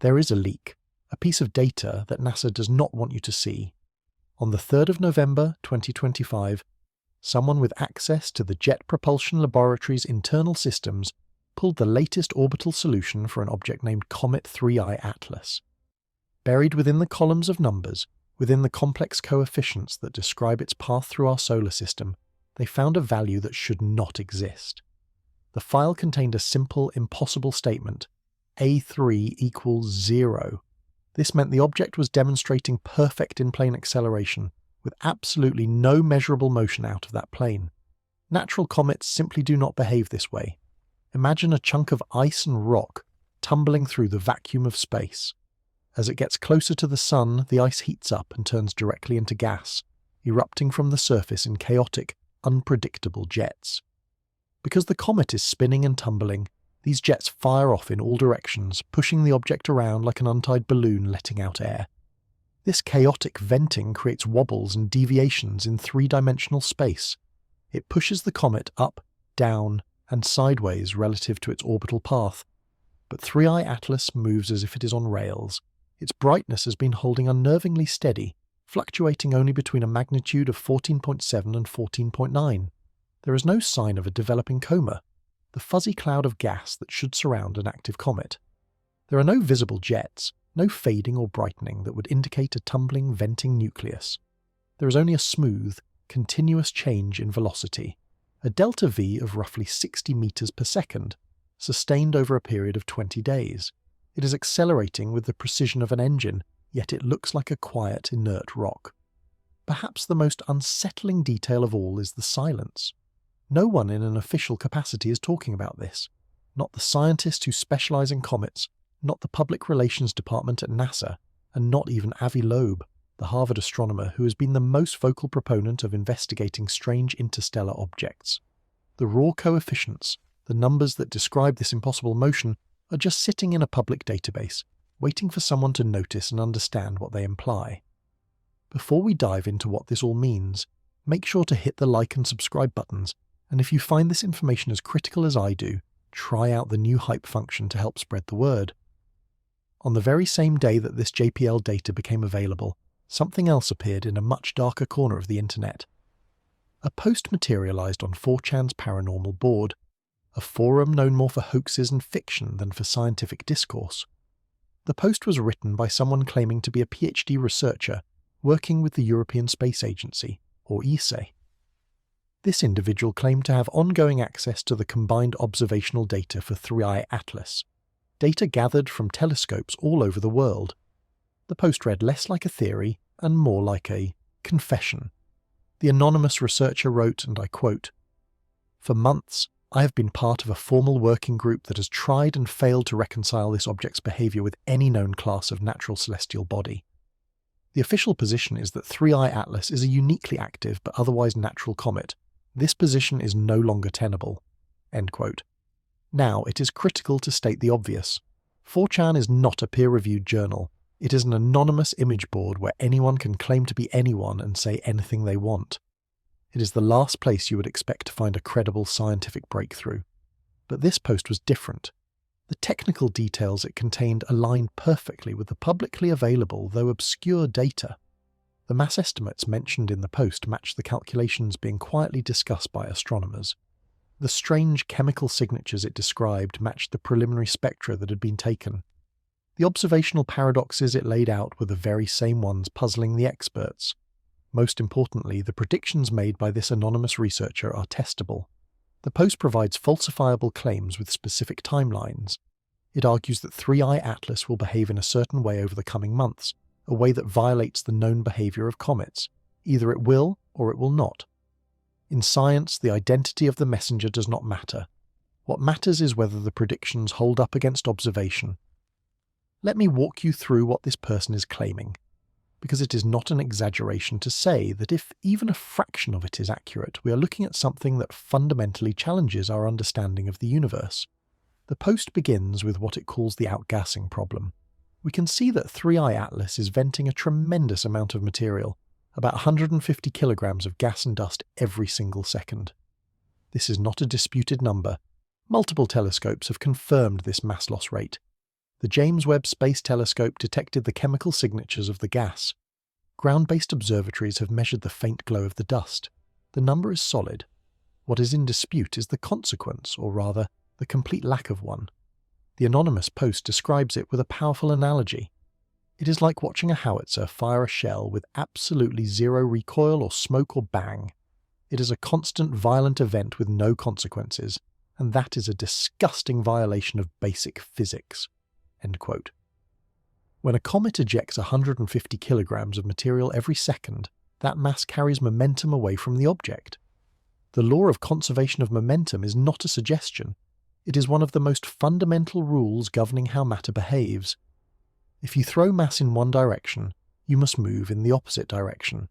There is a leak, a piece of data that NASA does not want you to see. On the 3rd of November 2025, someone with access to the Jet Propulsion Laboratory's internal systems pulled the latest orbital solution for an object named Comet 3I Atlas. Buried within the columns of numbers, within the complex coefficients that describe its path through our solar system, they found a value that should not exist. The file contained a simple, impossible statement: A3 equals 0. This meant the object was demonstrating perfect in-plane acceleration, with absolutely no measurable motion out of that plane. Natural comets simply do not behave this way. Imagine a chunk of ice and rock tumbling through the vacuum of space. As it gets closer to the sun, the ice heats up and turns directly into gas, erupting from the surface in chaotic, unpredictable jets. Because the comet is spinning and tumbling, these jets fire off in all directions, pushing the object around like an untied balloon letting out air. This chaotic venting creates wobbles and deviations in three-dimensional space. It pushes the comet up, down, and sideways relative to its orbital path. But 3I Atlas moves as if it is on rails. Its brightness has been holding unnervingly steady, fluctuating only between a magnitude of 14.7 and 14.9. There is no sign of a developing coma, the fuzzy cloud of gas that should surround an active comet. There are no visible jets, no fading or brightening that would indicate a tumbling, venting nucleus. There is only a smooth, continuous change in velocity, a delta V of roughly 60 meters per second, sustained over a period of 20 days. It is accelerating with the precision of an engine, yet it looks like a quiet, inert rock. Perhaps the most unsettling detail of all is the silence. No one in an official capacity is talking about this. Not the scientists who specialize in comets, not the public relations department at NASA, and not even Avi Loeb, the Harvard astronomer who has been the most vocal proponent of investigating strange interstellar objects. The raw coefficients, the numbers that describe this impossible motion, are just sitting in a public database, waiting for someone to notice and understand what they imply. Before we dive into what this all means, make sure to hit the like and subscribe buttons, and if you find this information as critical as I do, try out the new hype function to help spread the word. On the very same day that this JPL data became available, something else appeared in a much darker corner of the internet. A post materialized on 4chan's paranormal board, a forum known more for hoaxes and fiction than for scientific discourse. The post was written by someone claiming to be a PhD researcher working with the European Space Agency, or ESA. This individual claimed to have ongoing access to the combined observational data for 3I Atlas, data gathered from telescopes all over the world. The post read less like a theory and more like a confession. The anonymous researcher wrote, and I quote, "For months, I have been part of a formal working group that has tried and failed to reconcile this object's behavior with any known class of natural celestial body. The official position is that 3I Atlas is a uniquely active but otherwise natural comet. This position is no longer tenable." End quote. Now, it is critical to state the obvious. 4chan is not a peer-reviewed journal. It is an anonymous image board where anyone can claim to be anyone and say anything they want. It is the last place you would expect to find a credible scientific breakthrough. But this post was different. The technical details it contained aligned perfectly with the publicly available, though obscure, data. The mass estimates mentioned in the post matched the calculations being quietly discussed by astronomers. The strange chemical signatures it described matched the preliminary spectra that had been taken. The observational paradoxes it laid out were the very same ones puzzling the experts. Most importantly, the predictions made by this anonymous researcher are testable. The post provides falsifiable claims with specific timelines. It argues that 3I Atlas will behave in a certain way over the coming months, a way that violates the known behavior of comets. Either it will or it will not. In science, the identity of the messenger does not matter. What matters is whether the predictions hold up against observation. Let me walk you through what this person is claiming, because it is not an exaggeration to say that if even a fraction of it is accurate, we are looking at something that fundamentally challenges our understanding of the universe. The post begins with what it calls the outgassing problem. We can see that 3I Atlas is venting a tremendous amount of material, about 150 kilograms of gas and dust every single second. This is not a disputed number. Multiple telescopes have confirmed this mass loss rate. The James Webb Space Telescope detected the chemical signatures of the gas. Ground-based observatories have measured the faint glow of the dust. The number is solid. What is in dispute is the consequence, or rather, the complete lack of one. The anonymous post describes it with a powerful analogy. It is like watching a howitzer fire a shell with absolutely zero recoil or smoke or bang. It is a constant violent event with no consequences, and that is a disgusting violation of basic physics." End quote. When a comet ejects 150 kilograms of material every second, that mass carries momentum away from the object. The law of conservation of momentum is not a suggestion. It is one of the most fundamental rules governing how matter behaves. If you throw mass in one direction, you must move in the opposite direction.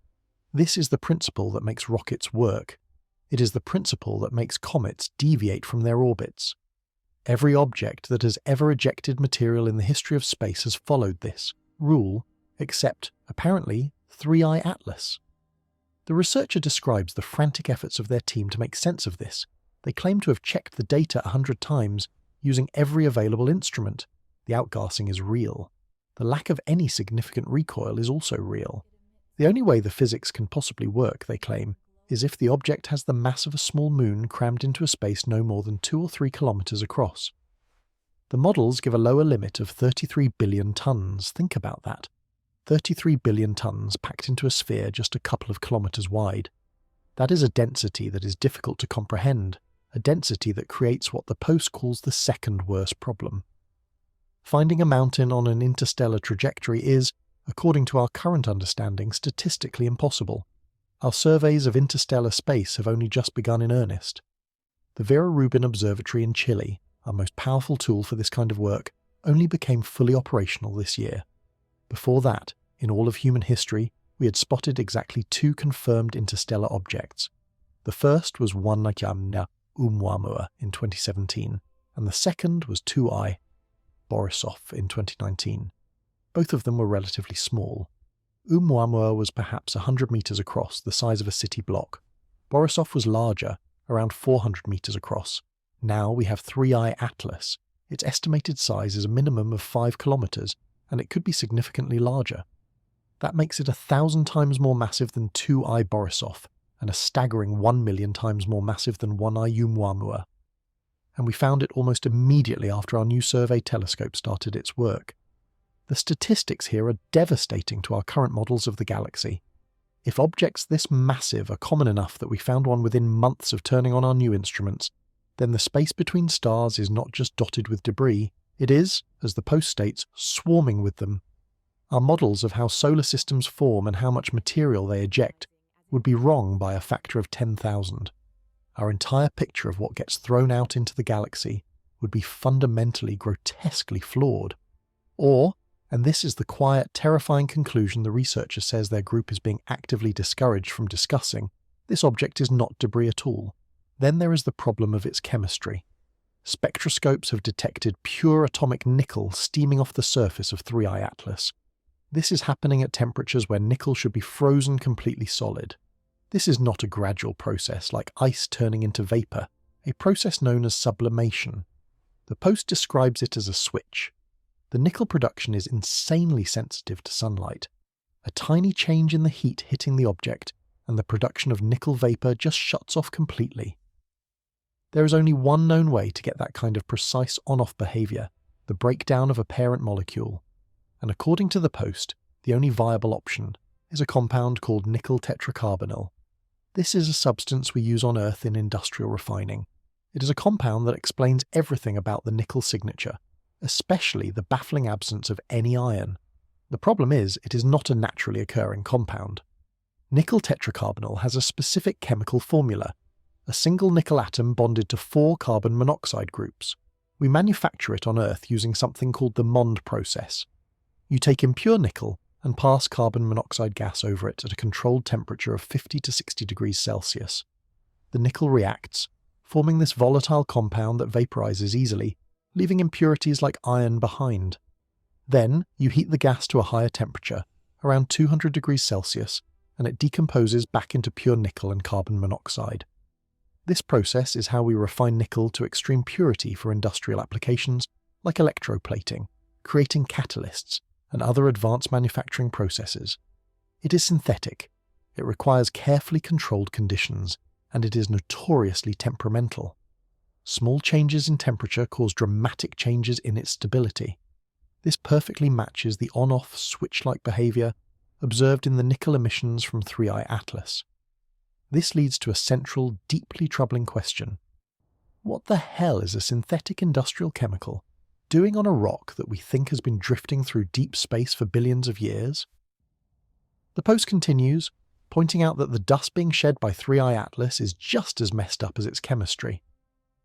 This is the principle that makes rockets work. It is the principle that makes comets deviate from their orbits. Every object that has ever ejected material in the history of space has followed this rule, except, apparently, 3I Atlas. The researcher describes the frantic efforts of their team to make sense of this. They claim to have checked the data 100 times, using every available instrument. The outgassing is real. The lack of any significant recoil is also real. The only way the physics can possibly work, they claim, is if the object has the mass of a small moon crammed into a space no more than 2 or 3 kilometers across. The models give a lower limit of 33 billion tons. Think about that. 33 billion tons packed into a sphere just a couple of kilometers wide. That is a density that is difficult to comprehend, a density that creates what the Post calls the second worst problem. Finding a mountain on an interstellar trajectory is, according to our current understanding, statistically impossible. Our surveys of interstellar space have only just begun in earnest. The Vera Rubin Observatory in Chile, our most powerful tool for this kind of work, only became fully operational this year. Before that, in all of human history, we had spotted exactly 2 confirmed interstellar objects. The first was 1 Oumuamua in 2017, and the second was 2I Borisov in 2019. Both of them were relatively small. Oumuamua was perhaps 100 meters across, the size of a city block. Borisov was larger, around 400 meters across. Now we have 3I Atlas. Its estimated size is a minimum of 5 kilometers, and it could be significantly larger. That makes it 1,000 times more massive than 2I Borisov, and a staggering 1 million times more massive than 1I Oumuamua. And we found it almost immediately after our new survey telescope started its work. The statistics here are devastating to our current models of the galaxy. If objects this massive are common enough that we found one within months of turning on our new instruments, then the space between stars is not just dotted with debris, it is, as the Post states, swarming with them. Our models of how solar systems form and how much material they eject would be wrong by a factor of 10,000. Our entire picture of what gets thrown out into the galaxy would be fundamentally, grotesquely flawed. Or, and this is the quiet, terrifying conclusion the researcher says their group is being actively discouraged from discussing, this object is not debris at all. Then there is the problem of its chemistry. Spectroscopes have detected pure atomic nickel steaming off the surface of 3I Atlas. This is happening at temperatures where nickel should be frozen completely solid. This is not a gradual process like ice turning into vapor, a process known as sublimation. The Post describes it as a switch. The nickel production is insanely sensitive to sunlight. A tiny change in the heat hitting the object, and the production of nickel vapor just shuts off completely. There is only one known way to get that kind of precise on-off behavior, the breakdown of a parent molecule. And according to the Post, the only viable option is a compound called nickel tetracarbonyl. This is a substance we use on Earth in industrial refining. It is a compound that explains everything about the nickel signature, especially the baffling absence of any iron. The problem is, it is not a naturally occurring compound. Nickel tetracarbonyl has a specific chemical formula, a single nickel atom bonded to 4 carbon monoxide groups. We manufacture it on Earth using something called the MOND process. You take impure nickel and pass carbon monoxide gas over it at a controlled temperature of 50 to 60 degrees Celsius. The nickel reacts, forming this volatile compound that vaporizes easily, leaving impurities like iron behind. Then, you heat the gas to a higher temperature, around 200 degrees Celsius, and it decomposes back into pure nickel and carbon monoxide. This process is how we refine nickel to extreme purity for industrial applications, like electroplating, creating catalysts and other advanced manufacturing processes. It is synthetic, it requires carefully controlled conditions, and it is notoriously temperamental. Small changes in temperature cause dramatic changes in its stability. This perfectly matches the on-off switch-like behavior observed in the nickel emissions from 3I Atlas. This leads to a central, deeply troubling question. What the hell is a synthetic industrial chemical doing on a rock that we think has been drifting through deep space for billions of years? The post continues, pointing out that the dust being shed by 3I Atlas is just as messed up as its chemistry.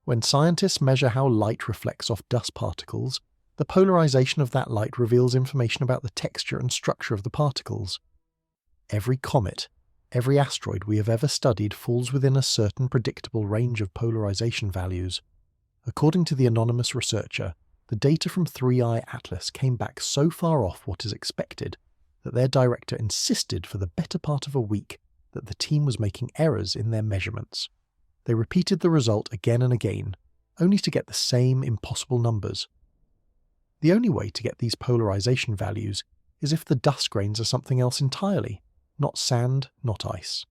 When scientists measure how light reflects off dust particles, the polarization of that light reveals information about the texture and structure of the particles. Every comet, every asteroid we have ever studied falls within a certain predictable range of polarization values. According to the anonymous researcher, the data from 3I Atlas came back so far off what is expected that their director insisted for the better part of a week that the team was making errors in their measurements. They repeated the result again and again, only to get the same impossible numbers. The only way to get these polarization values is if the dust grains are something else entirely, not sand, not ice.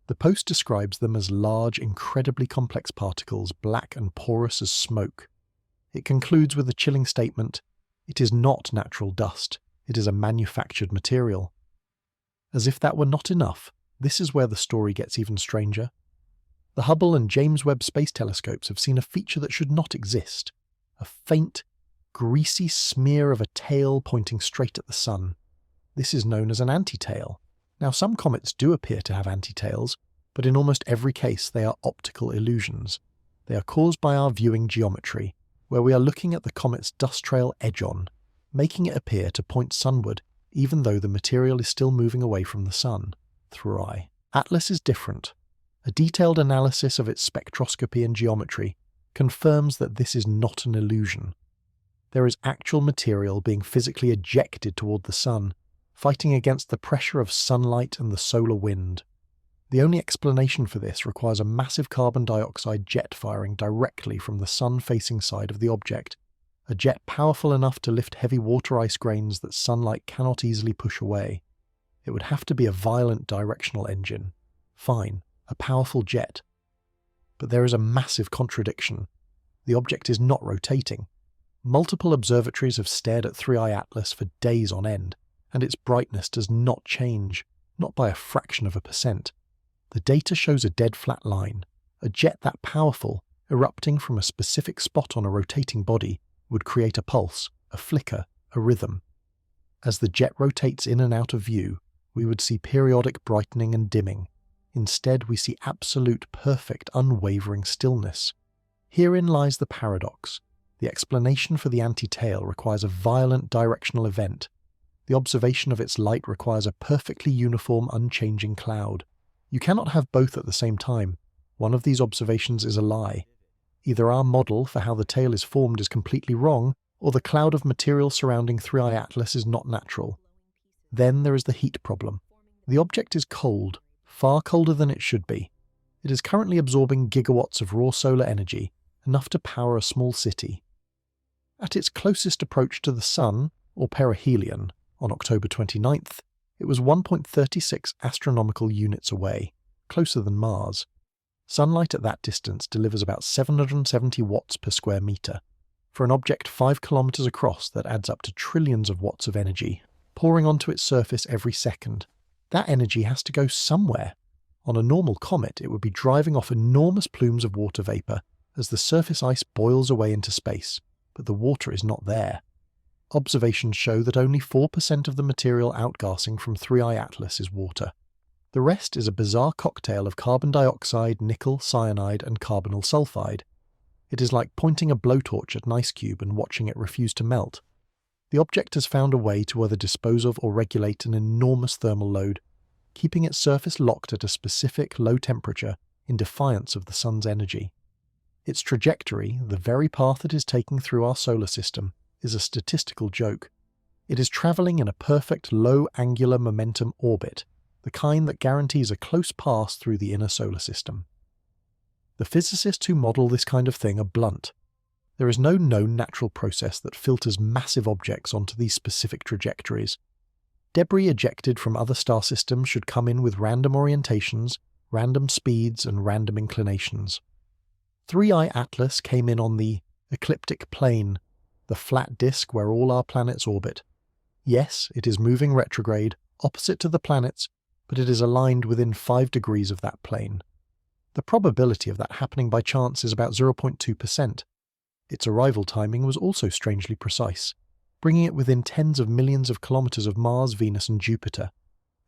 The post describes them as large, incredibly complex particles, black and porous as smoke. It concludes with a chilling statement, "It is not natural dust, it is a manufactured material." As if that were not enough, this is where the story gets even stranger. The Hubble and James Webb Space Telescopes have seen a feature that should not exist, a faint, greasy smear of a tail pointing straight at the sun. This is known as an anti-tail. Now, some comets do appear to have anti-tails, but in almost every case they are optical illusions. They are caused by our viewing geometry, where we are looking at the comet's dust trail edge-on, making it appear to point sunward even though the material is still moving away from the sun. 3I Atlas is different. A detailed analysis of its spectroscopy and geometry confirms that this is not an illusion. There is actual material being physically ejected toward the sun, fighting against the pressure of sunlight and the solar wind. The only explanation for this requires a massive carbon dioxide jet firing directly from the sun-facing side of the object, a jet powerful enough to lift heavy water ice grains that sunlight cannot easily push away. It would have to be a violent directional engine. Fine, a powerful jet. But there is a massive contradiction. The object is not rotating. Multiple observatories have stared at 3I Atlas for days on end, and its brightness does not change, not by a fraction of a percent. The data shows a dead flat line. A jet that powerful, erupting from a specific spot on a rotating body, would create a pulse, a flicker, a rhythm. As the jet rotates in and out of view, we would see periodic brightening and dimming. Instead, we see absolute, perfect, unwavering stillness. Herein lies the paradox. The explanation for the anti-tail requires a violent directional event. The observation of its light requires a perfectly uniform, unchanging cloud. You cannot have both at the same time. One of these observations is a lie. Either our model for how the tail is formed is completely wrong, or the cloud of material surrounding 3I Atlas is not natural. Then there is the heat problem. The object is cold, far colder than it should be. It is currently absorbing gigawatts of raw solar energy, enough to power a small city. At its closest approach to the Sun, or perihelion, on October 29th, it was 1.36 astronomical units away, closer than Mars. Sunlight at that distance delivers about 770 watts per square meter. For an object 5 kilometers across, that adds up to trillions of watts of energy, pouring onto its surface every second. That energy has to go somewhere. On a normal comet, it would be driving off enormous plumes of water vapor as the surface ice boils away into space, but the water is not there. Observations show that only 4% of the material outgassing from 3I Atlas is water. The rest is a bizarre cocktail of carbon dioxide, nickel, cyanide, and carbonyl sulfide. It is like pointing a blowtorch at an ice cube and watching it refuse to melt. The object has found a way to either dispose of or regulate an enormous thermal load, keeping its surface locked at a specific low temperature in defiance of the sun's energy. Its trajectory, the very path it is taking through our solar system, is a statistical joke. It is travelling in a perfect low angular momentum orbit, the kind that guarantees a close pass through the inner solar system. The physicists who model this kind of thing are blunt. There is no known natural process that filters massive objects onto these specific trajectories. Debris ejected from other star systems should come in with random orientations, random speeds, and random inclinations. 3i Atlas came in on the ecliptic plane, the flat disk where all our planets orbit. Yes, it is moving retrograde, opposite to the planets, but it is aligned within 5 degrees of that plane. The probability of that happening by chance is about 0.2%. Its arrival timing was also strangely precise, bringing it within tens of millions of kilometers of Mars, Venus, and Jupiter,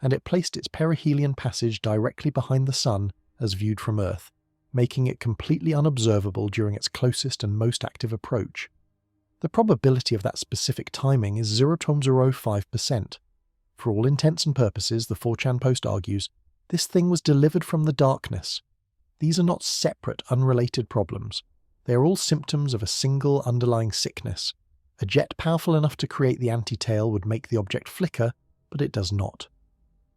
and it placed its perihelion passage directly behind the Sun as viewed from Earth, making it completely unobservable during its closest and most active approach. The probability of that specific timing is 0.05%. For all intents and purposes, the 4chan post argues, this thing was delivered from the darkness. These are not separate, unrelated problems. They are all symptoms of a single underlying sickness. A jet powerful enough to create the anti-tail would make the object flicker, but it does not.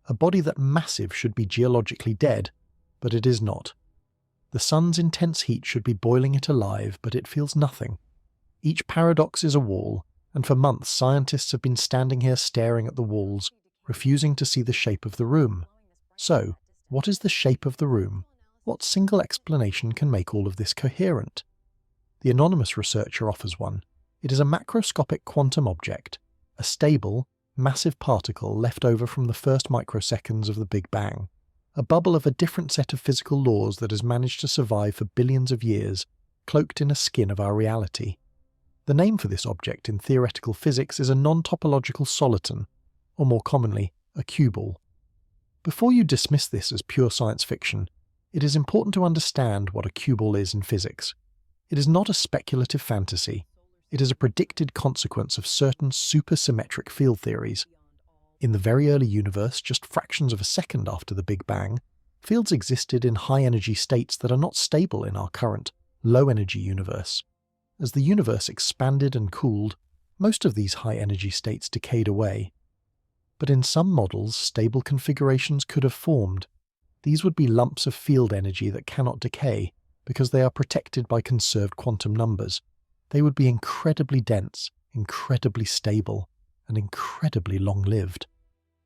A body that massive should be geologically dead, but it is not. The sun's intense heat should be boiling it alive, but it feels nothing. Each paradox is a wall, and for months scientists have been standing here staring at the walls, refusing to see the shape of the room. So, what is the shape of the room? What single explanation can make all of this coherent? The anonymous researcher offers one. It is a macroscopic quantum object, a stable, massive particle left over from the first microseconds of the Big Bang, a bubble of a different set of physical laws that has managed to survive for billions of years, cloaked in a skin of our reality. The name for this object in theoretical physics is a non-topological soliton, or more commonly, a cue-ball. Before you dismiss this as pure science fiction, it is important to understand what a cue-ball is in physics. It is not a speculative fantasy. It is a predicted consequence of certain supersymmetric field theories. In the very early universe, just fractions of a second after the Big Bang, fields existed in high-energy states that are not stable in our current, low-energy universe. As the universe expanded and cooled, most of these high-energy states decayed away. But in some models, stable configurations could have formed. These would be lumps of field energy that cannot decay, because they are protected by conserved quantum numbers. They would be incredibly dense, incredibly stable, and incredibly long-lived.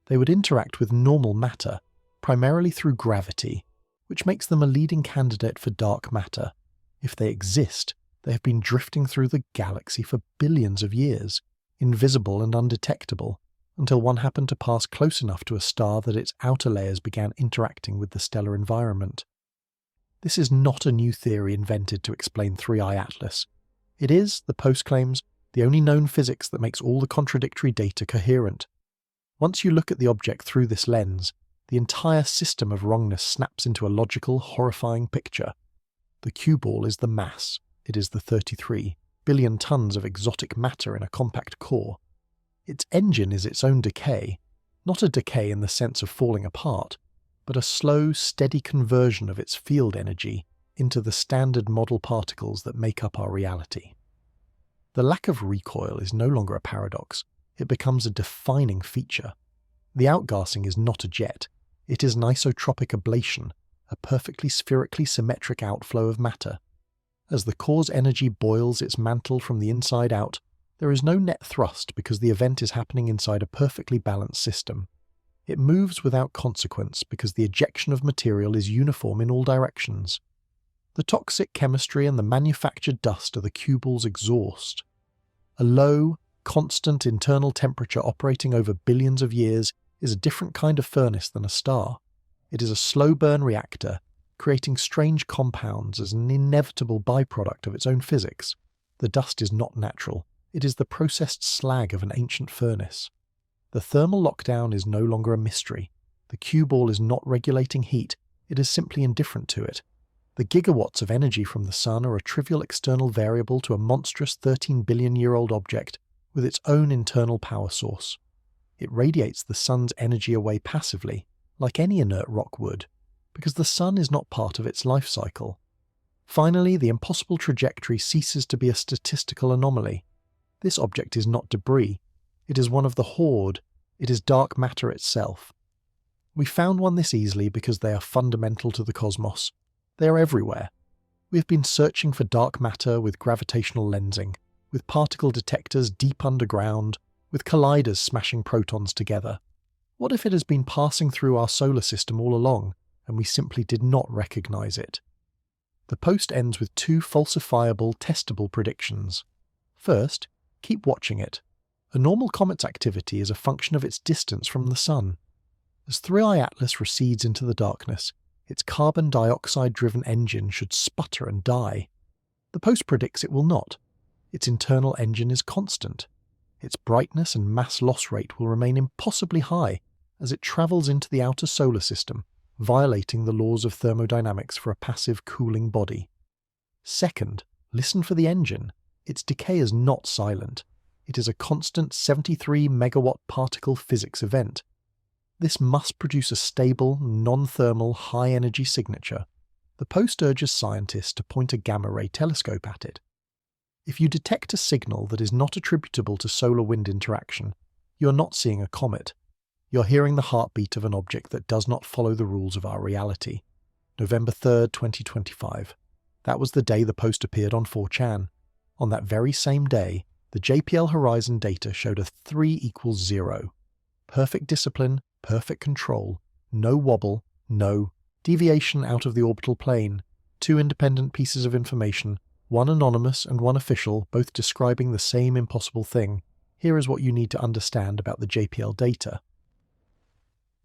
They would interact with normal matter, primarily through gravity, which makes them a leading candidate for dark matter. If they exist, they have been drifting through the galaxy for billions of years, invisible and undetectable, until one happened to pass close enough to a star that its outer layers began interacting with the stellar environment. This is not a new theory invented to explain 3i Atlas. It is, the post claims, the only known physics that makes all the contradictory data coherent. Once you look at the object through this lens, the entire system of wrongness snaps into a logical, horrifying picture. The cue-ball is the mass. It is the 33 billion tons of exotic matter in a compact core. Its engine is its own decay, not a decay in the sense of falling apart, but a slow, steady conversion of its field energy into the standard model particles that make up our reality. The lack of recoil is no longer a paradox, it becomes a defining feature. The outgassing is not a jet, it is an isotropic ablation, a perfectly spherically symmetric outflow of matter. As the core's energy boils its mantle from the inside out, there is no net thrust because the event is happening inside a perfectly balanced system. It moves without consequence because the ejection of material is uniform in all directions. The toxic chemistry and the manufactured dust are the cue-ball's exhaust. A low, constant internal temperature operating over billions of years is a different kind of furnace than a star. It is a slow-burn reactor, creating strange compounds as an inevitable byproduct of its own physics. The dust is not natural. It is the processed slag of an ancient furnace. The thermal lockdown is no longer a mystery. The cue-ball is not regulating heat, it is simply indifferent to it. The gigawatts of energy from the sun are a trivial external variable to a monstrous 13 billion-year-old object with its own internal power source. It radiates the sun's energy away passively, like any inert rock would, because the sun is not part of its life cycle. Finally, the impossible trajectory ceases to be a statistical anomaly. This object is not debris. It is one of the horde. It is dark matter itself. We found one this easily because they are fundamental to the cosmos. They are everywhere. We have been searching for dark matter with gravitational lensing, with particle detectors deep underground, with colliders smashing protons together. What if it has been passing through our solar system all along, and we simply did not recognize it? The post ends with two falsifiable, testable predictions. First, keep watching it. A normal comet's activity is a function of its distance from the Sun. As 3I Atlas recedes into the darkness, its carbon dioxide-driven engine should sputter and die. The post predicts it will not. Its internal engine is constant. Its brightness and mass loss rate will remain impossibly high as it travels into the outer solar system, violating the laws of thermodynamics for a passive cooling body. Second, listen for the engine. Its decay is not silent. It is a constant 73 megawatt particle physics event. This must produce a stable, non-thermal, high-energy signature. The post urges scientists to point a gamma-ray telescope at it. If you detect a signal that is not attributable to solar-wind interaction, you are not seeing a comet. You're hearing the heartbeat of an object that does not follow the rules of our reality. November 3rd, 2025. That was the day the post appeared on 4chan. On that very same day, the JPL Horizon data showed a 3 equals 0. Perfect discipline, perfect control, no wobble, no deviation out of the orbital plane, two independent pieces of information, one anonymous and one official, both describing the same impossible thing. Here is what you need to understand about the JPL data.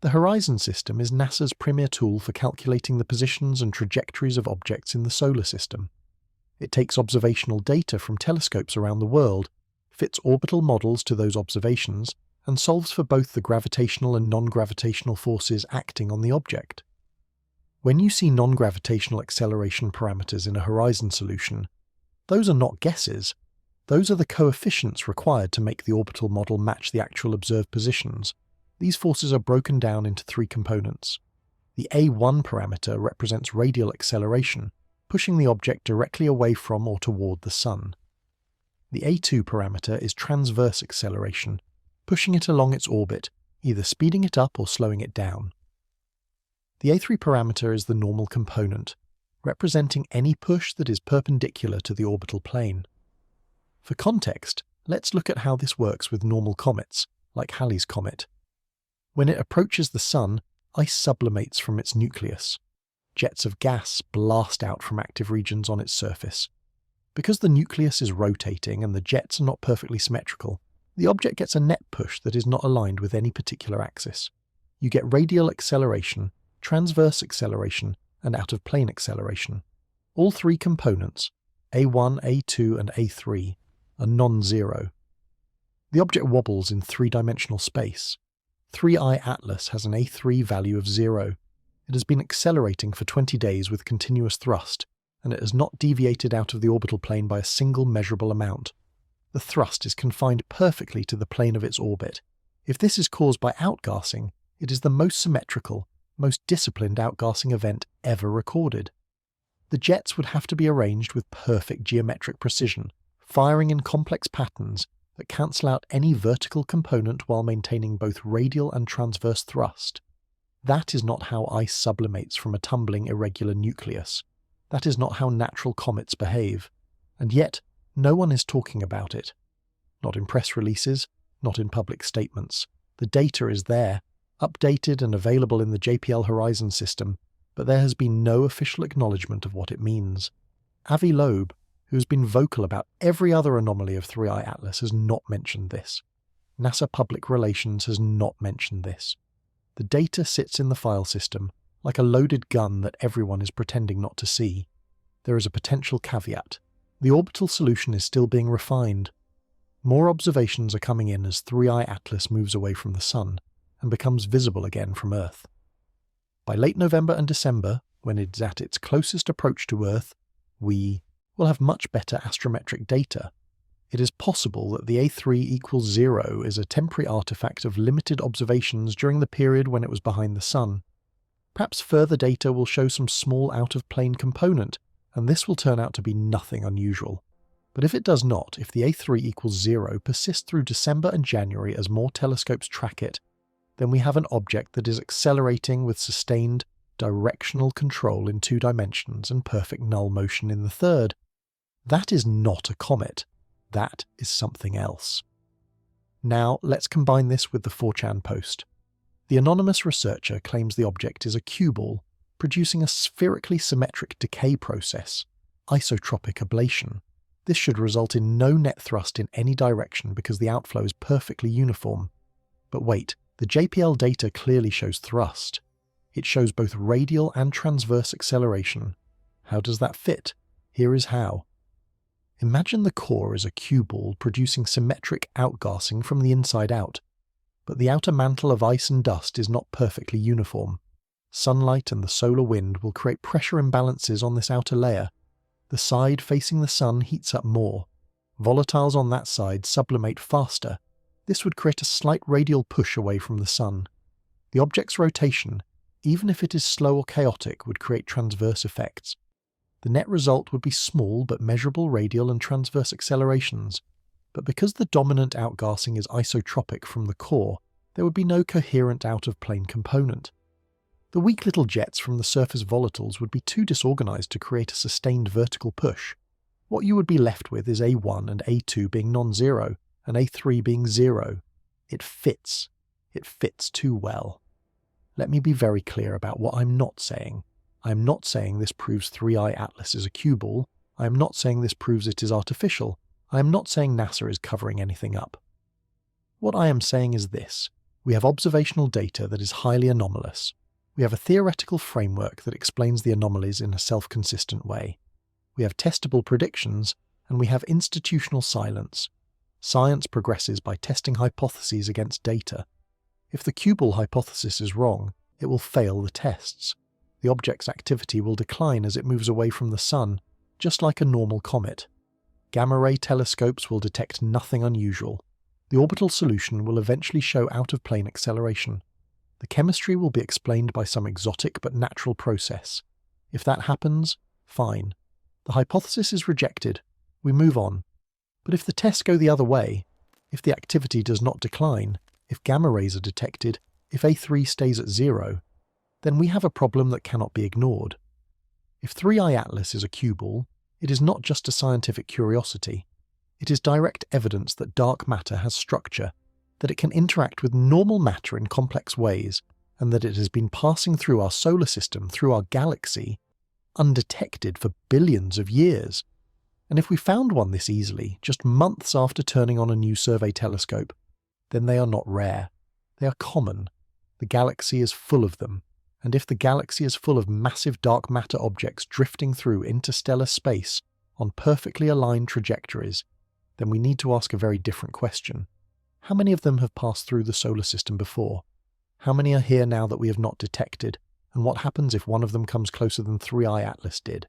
The Horizon system is NASA's premier tool for calculating the positions and trajectories of objects in the solar system. It takes observational data from telescopes around the world, fits orbital models to those observations, and solves for both the gravitational and non-gravitational forces acting on the object. When you see non-gravitational acceleration parameters in a Horizon solution, those are not guesses. Those are the coefficients required to make the orbital model match the actual observed positions. These forces are broken down into three components. The A1 parameter represents radial acceleration, pushing the object directly away from or toward the Sun. The A2 parameter is transverse acceleration, pushing it along its orbit, either speeding it up or slowing it down. The A3 parameter is the normal component, representing any push that is perpendicular to the orbital plane. For context, let's look at how this works with normal comets, like Halley's Comet. When it approaches the Sun, ice sublimates from its nucleus. Jets of gas blast out from active regions on its surface. Because the nucleus is rotating and the jets are not perfectly symmetrical, the object gets a net push that is not aligned with any particular axis. You get radial acceleration, transverse acceleration, and out-of-plane acceleration. All three components, A1, A2, and A3, are non-zero. The object wobbles in three-dimensional space. 3I Atlas has an A3 value of 0. It has been accelerating for 20 days with continuous thrust, and it has not deviated out of the orbital plane by a single measurable amount. The thrust is confined perfectly to the plane of its orbit. If this is caused by outgassing, it is the most symmetrical, most disciplined outgassing event ever recorded. The jets would have to be arranged with perfect geometric precision, firing in complex patterns that cancel out any vertical component while maintaining both radial and transverse thrust. That is not how ice sublimates from a tumbling irregular nucleus. That is not how natural comets behave. And yet, no one is talking about it. Not in press releases, not in public statements. The data is there, updated and available in the JPL Horizon system, but there has been no official acknowledgement of what it means. Avi Loeb, who has been vocal about every other anomaly of 3I Atlas, has not mentioned this. NASA Public Relations has not mentioned this. The data sits in the file system, like a loaded gun that everyone is pretending not to see. There is a potential caveat. The orbital solution is still being refined. More observations are coming in as 3I Atlas moves away from the Sun and becomes visible again from Earth. By late November and December, when it is at its closest approach to Earth, we will have much better astrometric data. It is possible that the A3 equals 0 is a temporary artifact of limited observations during the period when it was behind the Sun. Perhaps further data will show some small out-of-plane component, and this will turn out to be nothing unusual. But if it does not, if the A3 equals 0 persists through December and January as more telescopes track it, then we have an object that is accelerating with sustained, directional control in 2 dimensions and perfect null motion in the third. That is not a comet. That is something else. Now let's combine this with the 4chan post. The anonymous researcher claims the object is a cue ball, producing a spherically symmetric decay process, isotropic ablation. This should result in no net thrust in any direction because the outflow is perfectly uniform. But wait, the JPL data clearly shows thrust. It shows both radial and transverse acceleration. How does that fit? Here is how. Imagine the core is a cue ball producing symmetric outgassing from the inside out, but the outer mantle of ice and dust is not perfectly uniform. Sunlight and the solar wind will create pressure imbalances on this outer layer. The side facing the sun heats up more. Volatiles on that side sublimate faster. This would create a slight radial push away from the sun. The object's rotation, even if it is slow or chaotic, would create transverse effects. The net result would be small but measurable radial and transverse accelerations, but because the dominant outgassing is isotropic from the core, there would be no coherent out-of-plane component. The weak little jets from the surface volatiles would be too disorganized to create a sustained vertical push. What you would be left with is A1 and A2 being non-zero, and A3 being 0. It fits. It fits too well. Let me be very clear about what I'm not saying. I am not saying this proves 3i Atlas is a cue ball. I am not saying this proves it is artificial. I am not saying NASA is covering anything up. What I am saying is this. We have observational data that is highly anomalous. We have a theoretical framework that explains the anomalies in a self-consistent way. We have testable predictions, and we have institutional silence. Science progresses by testing hypotheses against data. If the cue ball hypothesis is wrong, it will fail the tests. The object's activity will decline as it moves away from the sun, just like a normal comet. Gamma-ray telescopes will detect nothing unusual. The orbital solution will eventually show out-of-plane acceleration. The chemistry will be explained by some exotic but natural process. If that happens, fine. The hypothesis is rejected. We move on. But if the tests go the other way, if the activity does not decline, if gamma rays are detected, if A3 stays at 0, then we have a problem that cannot be ignored. If 3i Atlas is a cue ball, it is not just a scientific curiosity. It is direct evidence that dark matter has structure, that it can interact with normal matter in complex ways, and that it has been passing through our solar system, through our galaxy, undetected for billions of years. And if we found one this easily, just months after turning on a new survey telescope, then they are not rare. They are common. The galaxy is full of them. And if the galaxy is full of massive dark matter objects drifting through interstellar space on perfectly aligned trajectories, then we need to ask a very different question. How many of them have passed through the solar system before? How many are here now that we have not detected? And what happens if one of them comes closer than 3i Atlas did?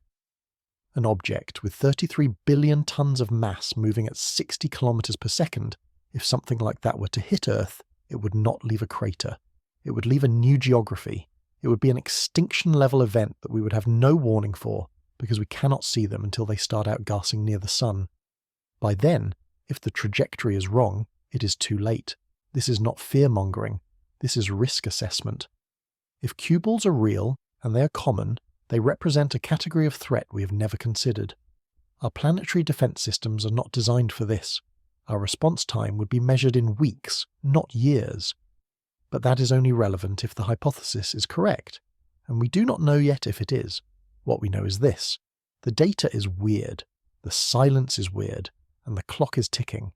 An object with 33 billion tons of mass moving at 60 kilometers per second, if something like that were to hit Earth, it would not leave a crater. It would leave a new geography. It would be an extinction-level event that we would have no warning for, because we cannot see them until they start outgassing near the sun. By then, if the trajectory is wrong, it is too late. This is not fear-mongering. This is risk assessment. If cue balls are real, and they are common, they represent a category of threat we have never considered. Our planetary defense systems are not designed for this. Our response time would be measured in weeks, not years. But that is only relevant if the hypothesis is correct, and we do not know yet if it is. What we know is this. The data is weird, the silence is weird, and the clock is ticking.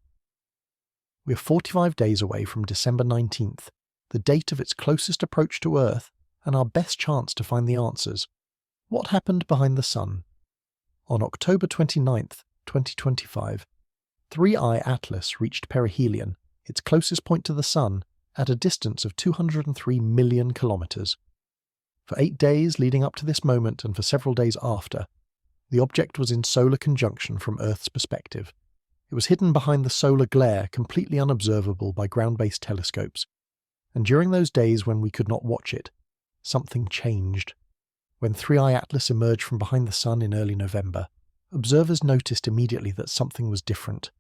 We are 45 days away from December 19th, the date of its closest approach to Earth and our best chance to find the answers. What happened behind the sun? On October 29th, 2025, 3i Atlas reached Perihelion, its closest point to the sun, at a distance of 203 million kilometers. For 8 days leading up to this moment and for several days after, the object was in solar conjunction from Earth's perspective. It was hidden behind the solar glare, completely unobservable by ground-based telescopes. And during those days when we could not watch it, something changed. When 3i Atlas emerged from behind the sun in early November, observers noticed immediately that something was different.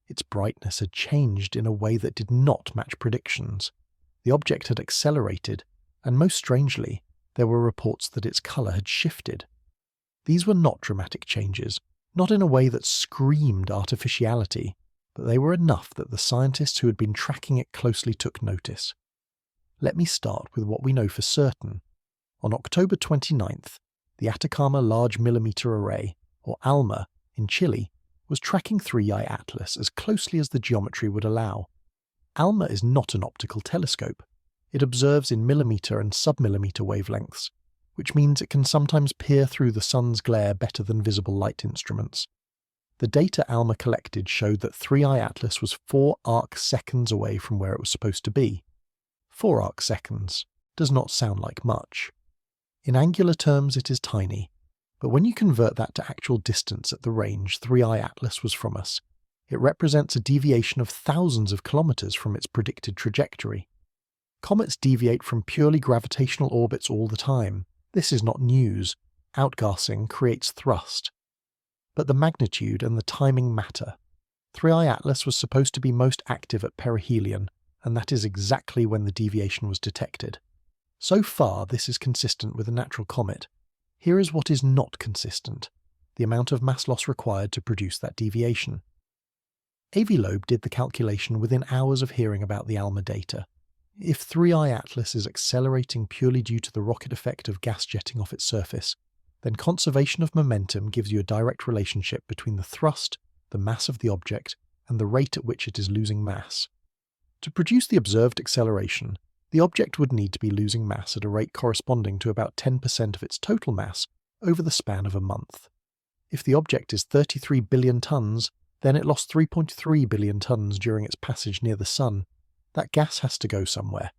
Its brightness had changed in a way that did not match predictions. The object had accelerated, and most strangely, there were reports that its colour had shifted. These were not dramatic changes, not in a way that screamed artificiality, but they were enough that the scientists who had been tracking it closely took notice. Let me start with what we know for certain. On October 29th, the Atacama Large Millimeter Array, or ALMA, in Chile, was tracking 3i Atlas as closely as the geometry would allow. ALMA is not an optical telescope. It observes in millimeter and submillimeter wavelengths, which means it can sometimes peer through the sun's glare better than visible light instruments. The data ALMA collected showed that 3i Atlas was 4 arc-seconds away from where it was supposed to be. 4 arc-seconds does not sound like much. In angular terms it is tiny, but when you convert that to actual distance at the range 3i Atlas was from us, it represents a deviation of thousands of kilometers from its predicted trajectory. Comets deviate from purely gravitational orbits all the time. This is not news. Outgassing creates thrust. But the magnitude and the timing matter. 3i Atlas was supposed to be most active at Perihelion, and that is exactly when the deviation was detected. So far, this is consistent with a natural comet. Here is what is not consistent: the amount of mass loss required to produce that deviation. Loeb did the calculation within hours of hearing about the ALMA data. If 3i Atlas is accelerating purely due to the rocket effect of gas jetting off its surface, then conservation of momentum gives you a direct relationship between the thrust, the mass of the object, and the rate at which it is losing mass. To produce the observed acceleration, the object would need to be losing mass at a rate corresponding to about 10% of its total mass over the span of a month. If the object is 33 billion tons, then it lost 3.3 billion tons during its passage near the Sun. That gas has to go somewhere.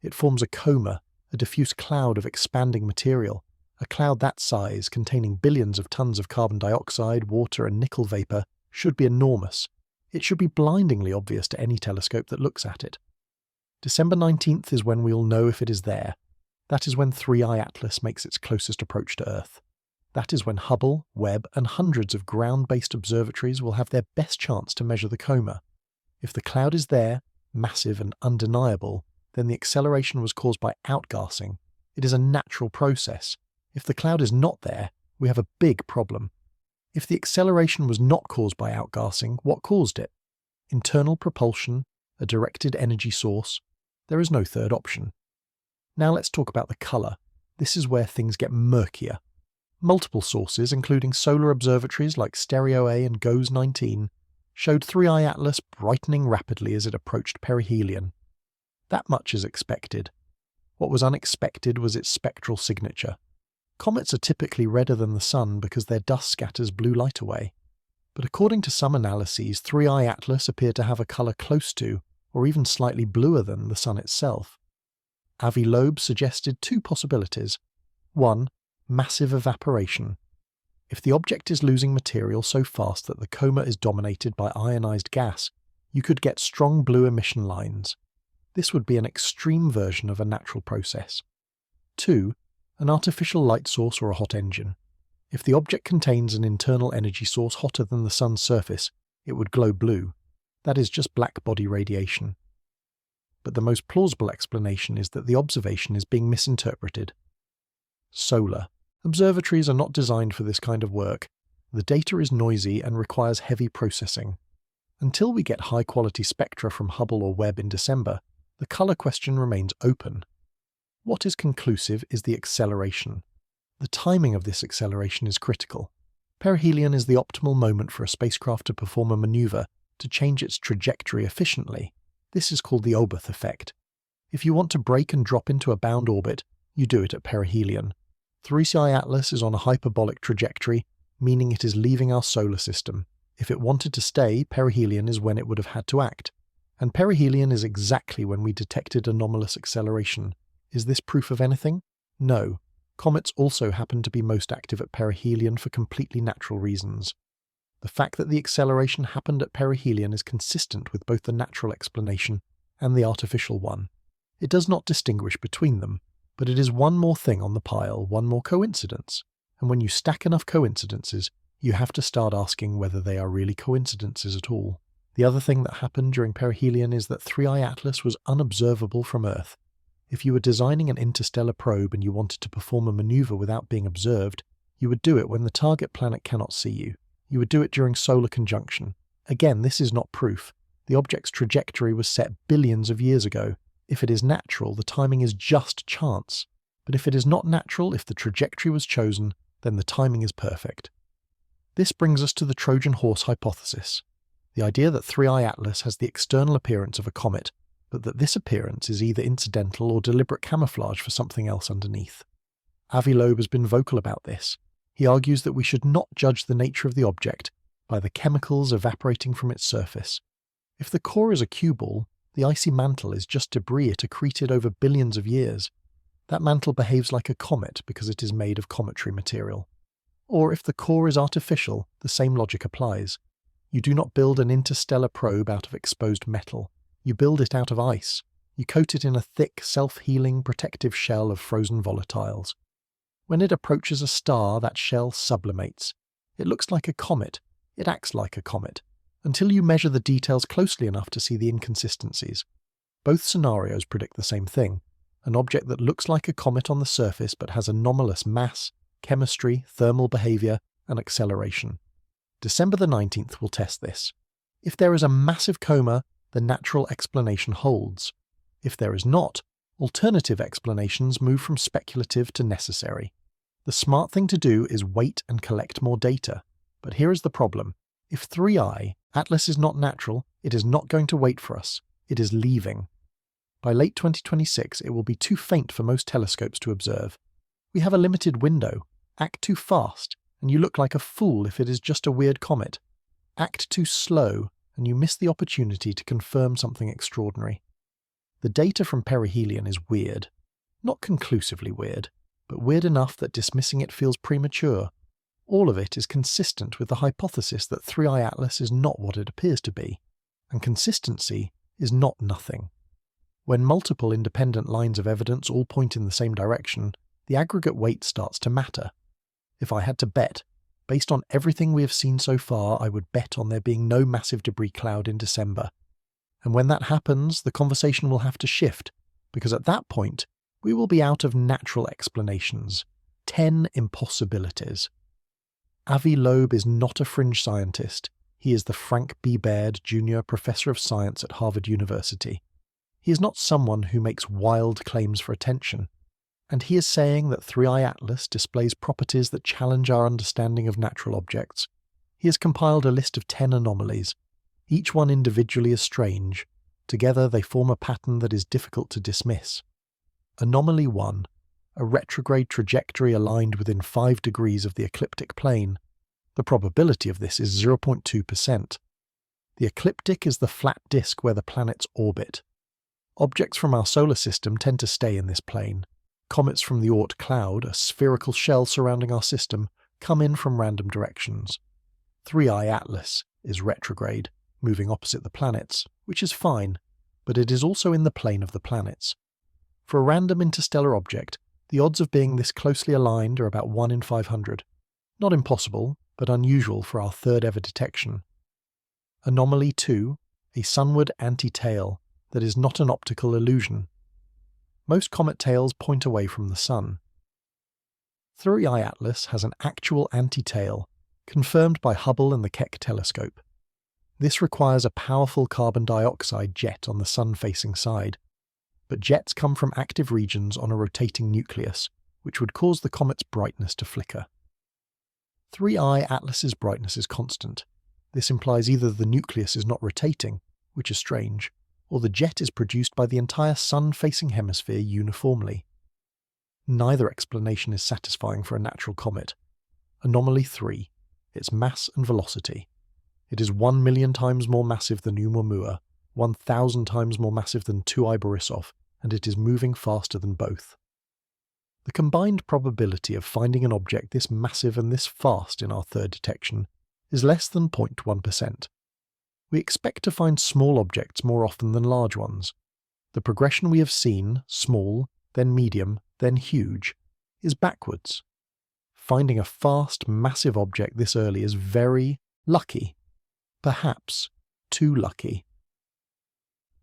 It forms a coma, a diffuse cloud of expanding material. A cloud that size, containing billions of tons of carbon dioxide, water and nickel vapor, should be enormous. It should be blindingly obvious to any telescope that looks at it. December 19th is when we'll know if it is there. That is when 3i Atlas makes its closest approach to Earth. That is when Hubble, Webb and hundreds of ground-based observatories will have their best chance to measure the coma. If the cloud is there, massive and undeniable, then the acceleration was caused by outgassing. It is a natural process. If the cloud is not there, we have a big problem. If the acceleration was not caused by outgassing, what caused it? Internal propulsion, a directed energy source. There is no third option. Now let's talk about the colour. This is where things get murkier. Multiple sources, including solar observatories like Stereo A and GOES 19, showed 3i Atlas brightening rapidly as it approached perihelion. That much is expected. What was unexpected was its spectral signature. Comets are typically redder than the Sun because their dust scatters blue light away. But according to some analyses, 3i Atlas appeared to have a colour close to, or even slightly bluer than, the Sun itself. Loeb suggested 2 possibilities. 1. Massive evaporation. If the object is losing material so fast that the coma is dominated by ionized gas, you could get strong blue emission lines. This would be an extreme version of a natural process. 2. An artificial light source or a hot engine. If the object contains an internal energy source hotter than the Sun's surface, it would glow blue. That is just black body radiation. But the most plausible explanation is that the observation is being misinterpreted. Solar. Observatories are not designed for this kind of work. The data is noisy and requires heavy processing. Until we get high-quality spectra from Hubble or Webb in December, the colour question remains open. What is conclusive is the acceleration. The timing of this acceleration is critical. Perihelion is the optimal moment for a spacecraft to perform a manoeuvre to change its trajectory efficiently. This is called the Oberth effect. If you want to brake and drop into a bound orbit, you do it at perihelion. 3i Atlas is on a hyperbolic trajectory, meaning it is leaving our solar system. If it wanted to stay, perihelion is when it would have had to act. And perihelion is exactly when we detected anomalous acceleration. Is this proof of anything? No. Comets also happen to be most active at perihelion for completely natural reasons. The fact that the acceleration happened at perihelion is consistent with both the natural explanation and the artificial one. It does not distinguish between them, but it is one more thing on the pile, one more coincidence. And when you stack enough coincidences, you have to start asking whether they are really coincidences at all. The other thing that happened during perihelion is that 3i Atlas was unobservable from Earth. If you were designing an interstellar probe and you wanted to perform a maneuver without being observed, you would do it when the target planet cannot see you. You would do it during solar conjunction. Again, this is not proof. The object's trajectory was set billions of years ago. If it is natural, the timing is just chance. But if it is not natural, if the trajectory was chosen, then the timing is perfect. This brings us to the Trojan horse hypothesis. The idea that 3I Atlas has the external appearance of a comet, but that this appearance is either incidental or deliberate camouflage for something else underneath. Loeb has been vocal about this. He argues that we should not judge the nature of the object by the chemicals evaporating from its surface. If the core is a cue ball, the icy mantle is just debris it accreted over billions of years. That mantle behaves like a comet because it is made of cometary material. Or if the core is artificial, the same logic applies. You do not build an interstellar probe out of exposed metal. You build it out of ice. You coat it in a thick, self-healing, protective shell of frozen volatiles. When it approaches a star, that shell sublimates. It looks like a comet. It acts like a comet, until you measure the details closely enough to see the inconsistencies. Both scenarios predict the same thing: an object that looks like a comet on the surface but has anomalous mass, chemistry, thermal behavior, and acceleration. December the 19th will test this. If there is a massive coma, the natural explanation holds. If there is not, alternative explanations move from speculative to necessary. The smart thing to do is wait and collect more data. But here is the problem. If 3I, Atlas is not natural, it is not going to wait for us. It is leaving. By late 2026, it will be too faint for most telescopes to observe. We have a limited window. Act too fast, and you look like a fool if it is just a weird comet. Act too slow, and you miss the opportunity to confirm something extraordinary. The data from Perihelion is weird. Not conclusively weird, but weird enough that dismissing it feels premature. All of it is consistent with the hypothesis that 3I Atlas is not what it appears to be, and consistency is not nothing. When multiple independent lines of evidence all point in the same direction, the aggregate weight starts to matter. If I had to bet, based on everything we have seen so far, I would bet on there being no massive debris cloud in December. And when that happens, the conversation will have to shift, because at that point, we will be out of natural explanations. 10 impossibilities. Loeb is not a fringe scientist. He is the Frank B. Baird Jr. Professor of Science at Harvard University. He is not someone who makes wild claims for attention. And he is saying that 3I Atlas displays properties that challenge our understanding of natural objects. He has compiled a list of 10 anomalies. Each one individually is strange. Together they form a pattern that is difficult to dismiss. Anomaly 1. A retrograde trajectory aligned within 5 degrees of the ecliptic plane. The probability of this is 0.2%. The ecliptic is the flat disk where the planets orbit. Objects from our solar system tend to stay in this plane. Comets from the Oort cloud, a spherical shell surrounding our system, come in from random directions. 3I Atlas is retrograde, moving opposite the planets, which is fine, but it is also in the plane of the planets. For a random interstellar object, the odds of being this closely aligned are about 1 in 500. Not impossible, but unusual for our third ever detection. Anomaly 2, a sunward anti-tail that is not an optical illusion. Most comet tails point away from the sun. 3I Atlas has an actual anti-tail, confirmed by Hubble and the Keck telescope. This requires a powerful carbon dioxide jet on the sun-facing side, but jets come from active regions on a rotating nucleus, which would cause the comet's brightness to flicker. 3I Atlas's brightness is constant. This implies either the nucleus is not rotating, which is strange, or the jet is produced by the entire sun-facing hemisphere uniformly. Neither explanation is satisfying for a natural comet. Anomaly 3. Its mass and velocity. It is 1 million times more massive than Oumuamua, 1,000 times more massive than 2I Borisov, and it is moving faster than both. The combined probability of finding an object this massive and this fast in our third detection is less than 0.1%. We expect to find small objects more often than large ones. The progression we have seen, small, then medium, then huge, is backwards. Finding a fast, massive object this early is very lucky. Perhaps too lucky.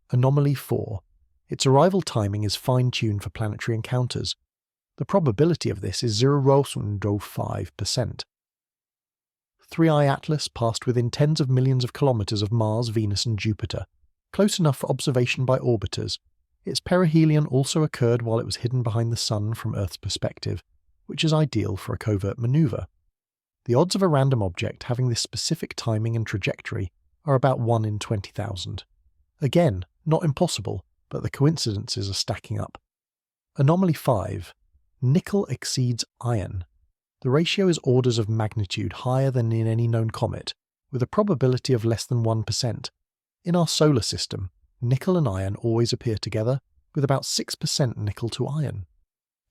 Anomaly 4. Its arrival timing is fine-tuned for planetary encounters. The probability of this is 0.05%. 3I Atlas passed within tens of millions of kilometers of Mars, Venus and Jupiter, close enough for observation by orbiters. Its perihelion also occurred while it was hidden behind the Sun from Earth's perspective, which is ideal for a covert maneuver. The odds of a random object having this specific timing and trajectory are about 1 in 20,000. Again, not impossible, but the coincidences are stacking up. Anomaly 5. Nickel exceeds iron. The ratio is orders of magnitude higher than in any known comet, with a probability of less than 1%. In our solar system, nickel and iron always appear together, with about 6% nickel to iron.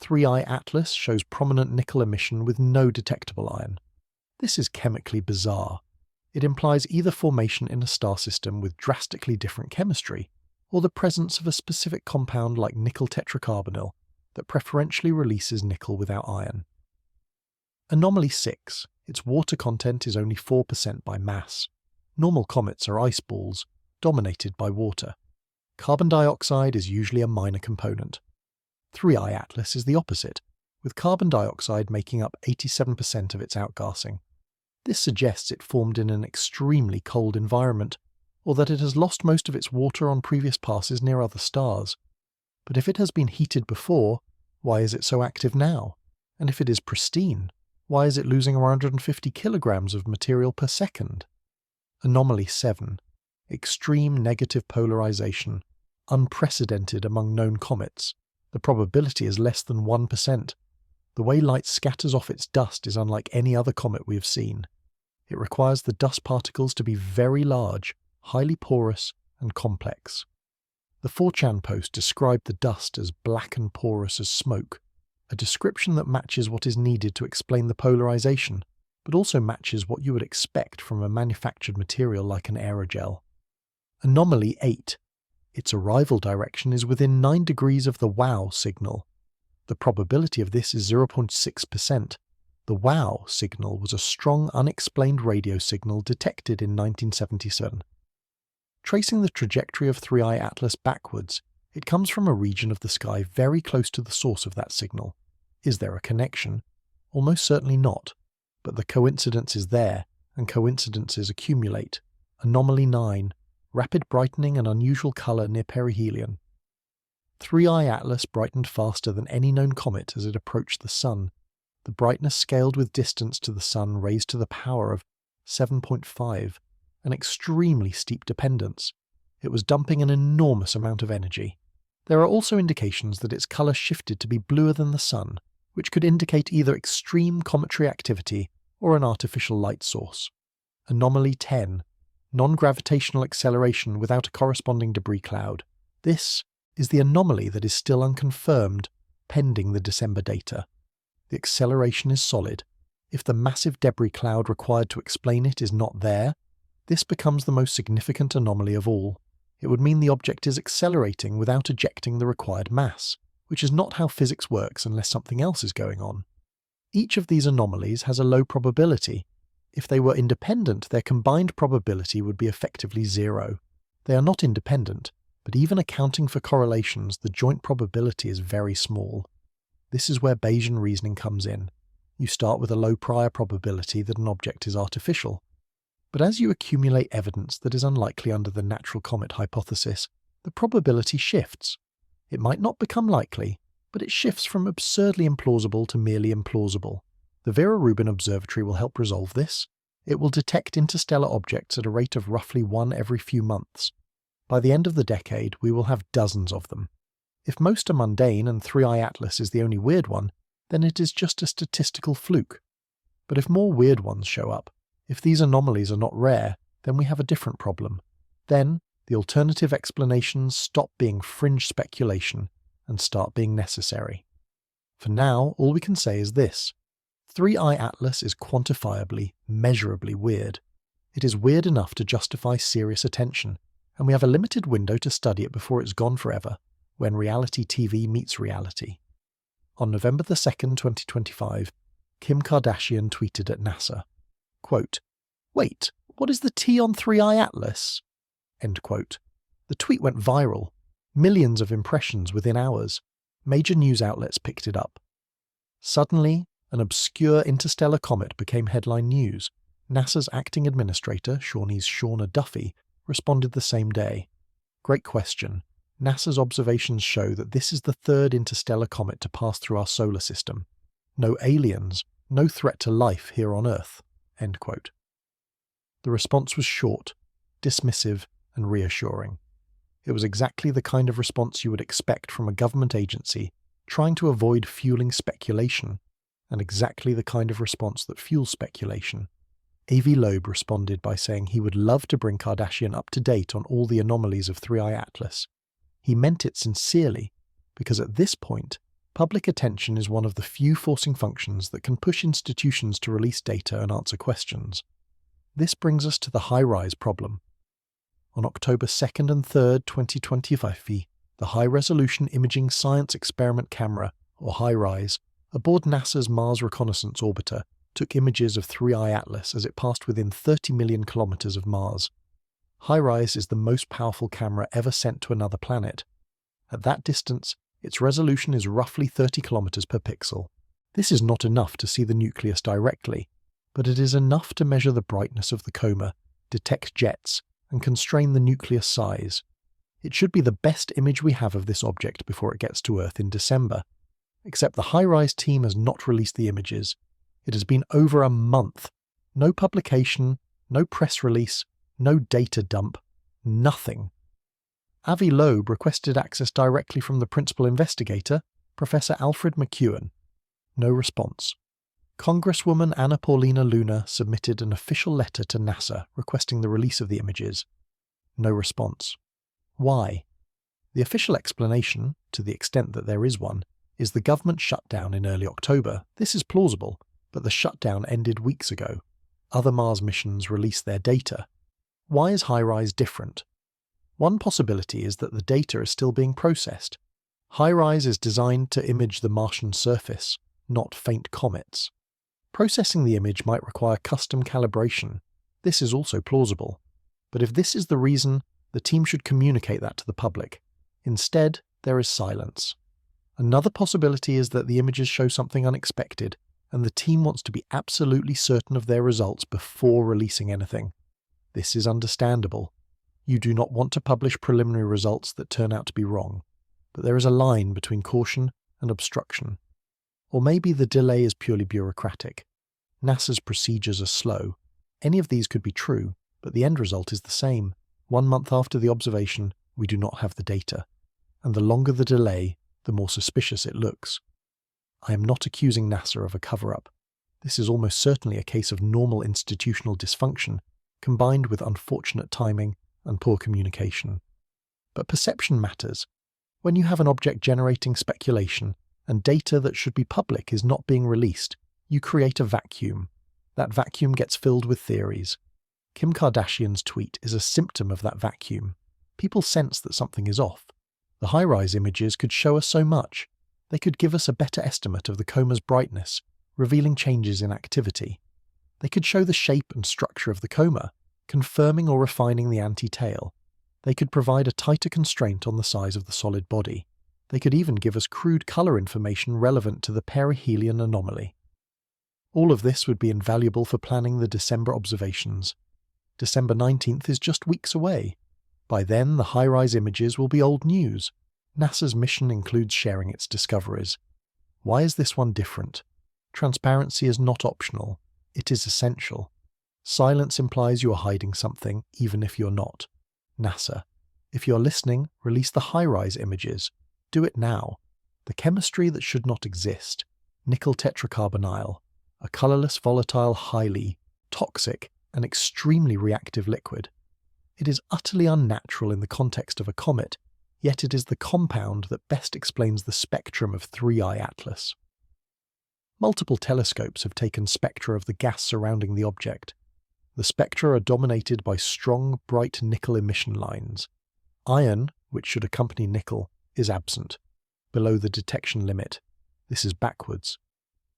3I Atlas shows prominent nickel emission with no detectable iron. This is chemically bizarre. It implies either formation in a star system with drastically different chemistry, or the presence of a specific compound like nickel tetracarbonyl that preferentially releases nickel without iron. Anomaly 6. Its water content is only 4% by mass. Normal comets are ice balls, dominated by water. Carbon dioxide is usually a minor component. 3I Atlas is the opposite, with carbon dioxide making up 87% of its outgassing. This suggests it formed in an extremely cold environment, or that it has lost most of its water on previous passes near other stars. But if it has been heated before, why is it so active now? And if it is pristine, why is it losing 150 kilograms of material per second? Anomaly 7. Extreme negative polarization, unprecedented among known comets. The probability is less than 1%. The way light scatters off its dust is unlike any other comet we have seen. It requires the dust particles to be very large, highly porous, and complex. The 4chan post described the dust as black and porous as smoke, a description that matches what is needed to explain the polarization, but also matches what you would expect from a manufactured material like an aerogel. Anomaly 8. Its arrival direction is within 9 degrees of the WOW signal. The probability of this is 0.6%. The WOW signal was a strong unexplained radio signal detected in 1977. Tracing the trajectory of 3I Atlas backwards, it comes from a region of the sky very close to the source of that signal. Is there a connection? Almost certainly not, but the coincidence is there, and coincidences accumulate. Anomaly 9. Rapid brightening and unusual colour near perihelion. 3I Atlas brightened faster than any known comet as it approached the Sun. The brightness scaled with distance to the Sun raised to the power of 7.5, an extremely steep dependence. It was dumping an enormous amount of energy. There are also indications that its colour shifted to be bluer than the Sun, which could indicate either extreme cometary activity or an artificial light source. Anomaly 10. Non-gravitational acceleration without a corresponding debris cloud. This is the anomaly that is still unconfirmed, pending the December data. The acceleration is solid. If the massive debris cloud required to explain it is not there, this becomes the most significant anomaly of all. It would mean the object is accelerating without ejecting the required mass, which is not how physics works unless something else is going on. Each of these anomalies has a low probability. If they were independent, their combined probability would be effectively 0. They are not independent, but even accounting for correlations, the joint probability is very small. This is where Bayesian reasoning comes in. You start with a low prior probability that an object is artificial. But as you accumulate evidence that is unlikely under the natural comet hypothesis, the probability shifts. It might not become likely, but it shifts from absurdly implausible to merely implausible. The Vera Rubin Observatory will help resolve this. It will detect interstellar objects at a rate of roughly 1 every few months. By the end of the decade, we will have dozens of them. If most are mundane and 3I Atlas is the only weird one, then it is just a statistical fluke. But if more weird ones show up, if these anomalies are not rare, then we have a different problem. Then, the alternative explanations stop being fringe speculation and start being necessary. For now, all we can say is this. 3I Atlas is quantifiably, measurably weird. It is weird enough to justify serious attention, and we have a limited window to study it before it's gone forever, when reality TV meets reality. On November 2nd, 2025, Kim Kardashian tweeted at NASA, quote, "Wait, what is the T on 3I Atlas?" End quote. The tweet went viral. Millions of impressions within hours. Major news outlets picked it up. Suddenly, an obscure interstellar comet became headline news. NASA's acting administrator, Shauna Duffy, responded the same day. Great question. NASA's observations show that this is the third interstellar comet to pass through our solar system. No aliens, no threat to life here on Earth. End quote. The response was short, dismissive, and reassuring. It was exactly the kind of response you would expect from a government agency trying to avoid fueling speculation, and exactly the kind of response that fuels speculation. A.V. Loeb responded by saying he would love to bring Kardashian up to date on all the anomalies of 3i Atlas. He meant it sincerely, because at this point, public attention is one of the few forcing functions that can push institutions to release data and answer questions. This brings us to the HiRISE problem. On October 2nd and 3rd, 2025, the High-Resolution Imaging Science Experiment Camera, or HiRISE, aboard NASA's Mars Reconnaissance Orbiter, took images of 3i Atlas as it passed within 30 million kilometers of Mars. HiRISE is the most powerful camera ever sent to another planet. At that distance, its resolution is roughly 30 kilometers per pixel. This is not enough to see the nucleus directly, but it is enough to measure the brightness of the coma, detect jets, and constrain the nucleus size. It should be the best image we have of this object before it gets to Earth in December. Except the HiRISE team has not released the images. It has been over a month. No publication, no press release, no data dump, nothing. A.V. Loeb requested access directly from the principal investigator, Professor Alfred McEwen. No response. Congresswoman Anna Paulina Luna submitted an official letter to NASA requesting the release of the images. No response. Why? The official explanation, to the extent that there is one, is the government shutdown in early October. This is plausible, but the shutdown ended weeks ago. Other Mars missions released their data. Why is HiRISE different? One possibility is that the data is still being processed. HiRISE is designed to image the Martian surface, not faint comets. Processing the image might require custom calibration. This is also plausible. But if this is the reason, the team should communicate that to the public. Instead, there is silence. Another possibility is that the images show something unexpected, and the team wants to be absolutely certain of their results before releasing anything. This is understandable. You do not want to publish preliminary results that turn out to be wrong, but there is a line between caution and obstruction. Or maybe the delay is purely bureaucratic. NASA's procedures are slow. Any of these could be true, but the end result is the same. 1 month after the observation, we do not have the data. And the longer the delay, the more suspicious it looks. I am not accusing NASA of a cover-up. This is almost certainly a case of normal institutional dysfunction, combined with unfortunate timing and poor communication. But perception matters. When you have an object generating speculation, and data that should be public is not being released, you create a vacuum. That vacuum gets filled with theories. Kim Kardashian's tweet is a symptom of that vacuum. People sense that something is off. The HiRISE images could show us so much. They could give us a better estimate of the coma's brightness, revealing changes in activity. They could show the shape and structure of the coma, confirming or refining the anti-tail. They could provide a tighter constraint on the size of the solid body. They could even give us crude color information relevant to the Perihelion anomaly. All of this would be invaluable for planning the December observations. December 19th is just weeks away. By then, the HiRISE images will be old news. NASA's mission includes sharing its discoveries. Why is this one different? Transparency is not optional. It is essential. Silence implies you are hiding something, even if you're not. NASA, if you're listening, release the HiRISE images. Do it now. The chemistry that should not exist. Nickel tetracarbonyl, a colorless, volatile, highly toxic and extremely reactive liquid. It is utterly unnatural in the context of a comet, yet it is the compound that best explains the spectrum of 3i Atlas. Multiple telescopes have taken spectra of the gas surrounding the object. The spectra are dominated by strong, bright nickel emission lines. Iron, which should accompany nickel, is absent, below the detection limit. This is backwards.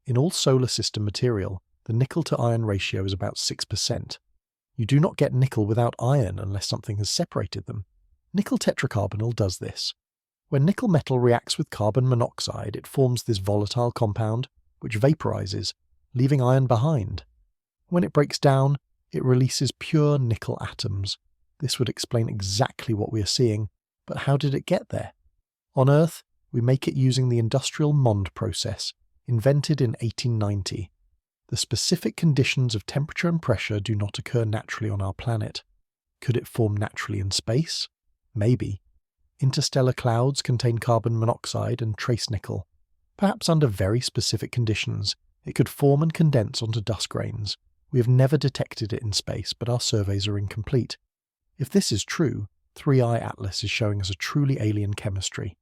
In all solar system material, the nickel-to-iron ratio is about 6%. You do not get nickel without iron unless something has separated them. Nickel tetracarbonyl does this. When nickel metal reacts with carbon monoxide, it forms this volatile compound, which vaporizes, leaving iron behind. When it breaks down, it releases pure nickel atoms. This would explain exactly what we are seeing, but how did it get there? On Earth, we make it using the industrial Mond process, invented in 1890. The specific conditions of temperature and pressure do not occur naturally on our planet. Could it form naturally in space? Maybe. Interstellar clouds contain carbon monoxide and trace nickel. Perhaps under very specific conditions, it could form and condense onto dust grains. We have never detected it in space, but our surveys are incomplete. If this is true, 3I Atlas is showing us a truly alien chemistry.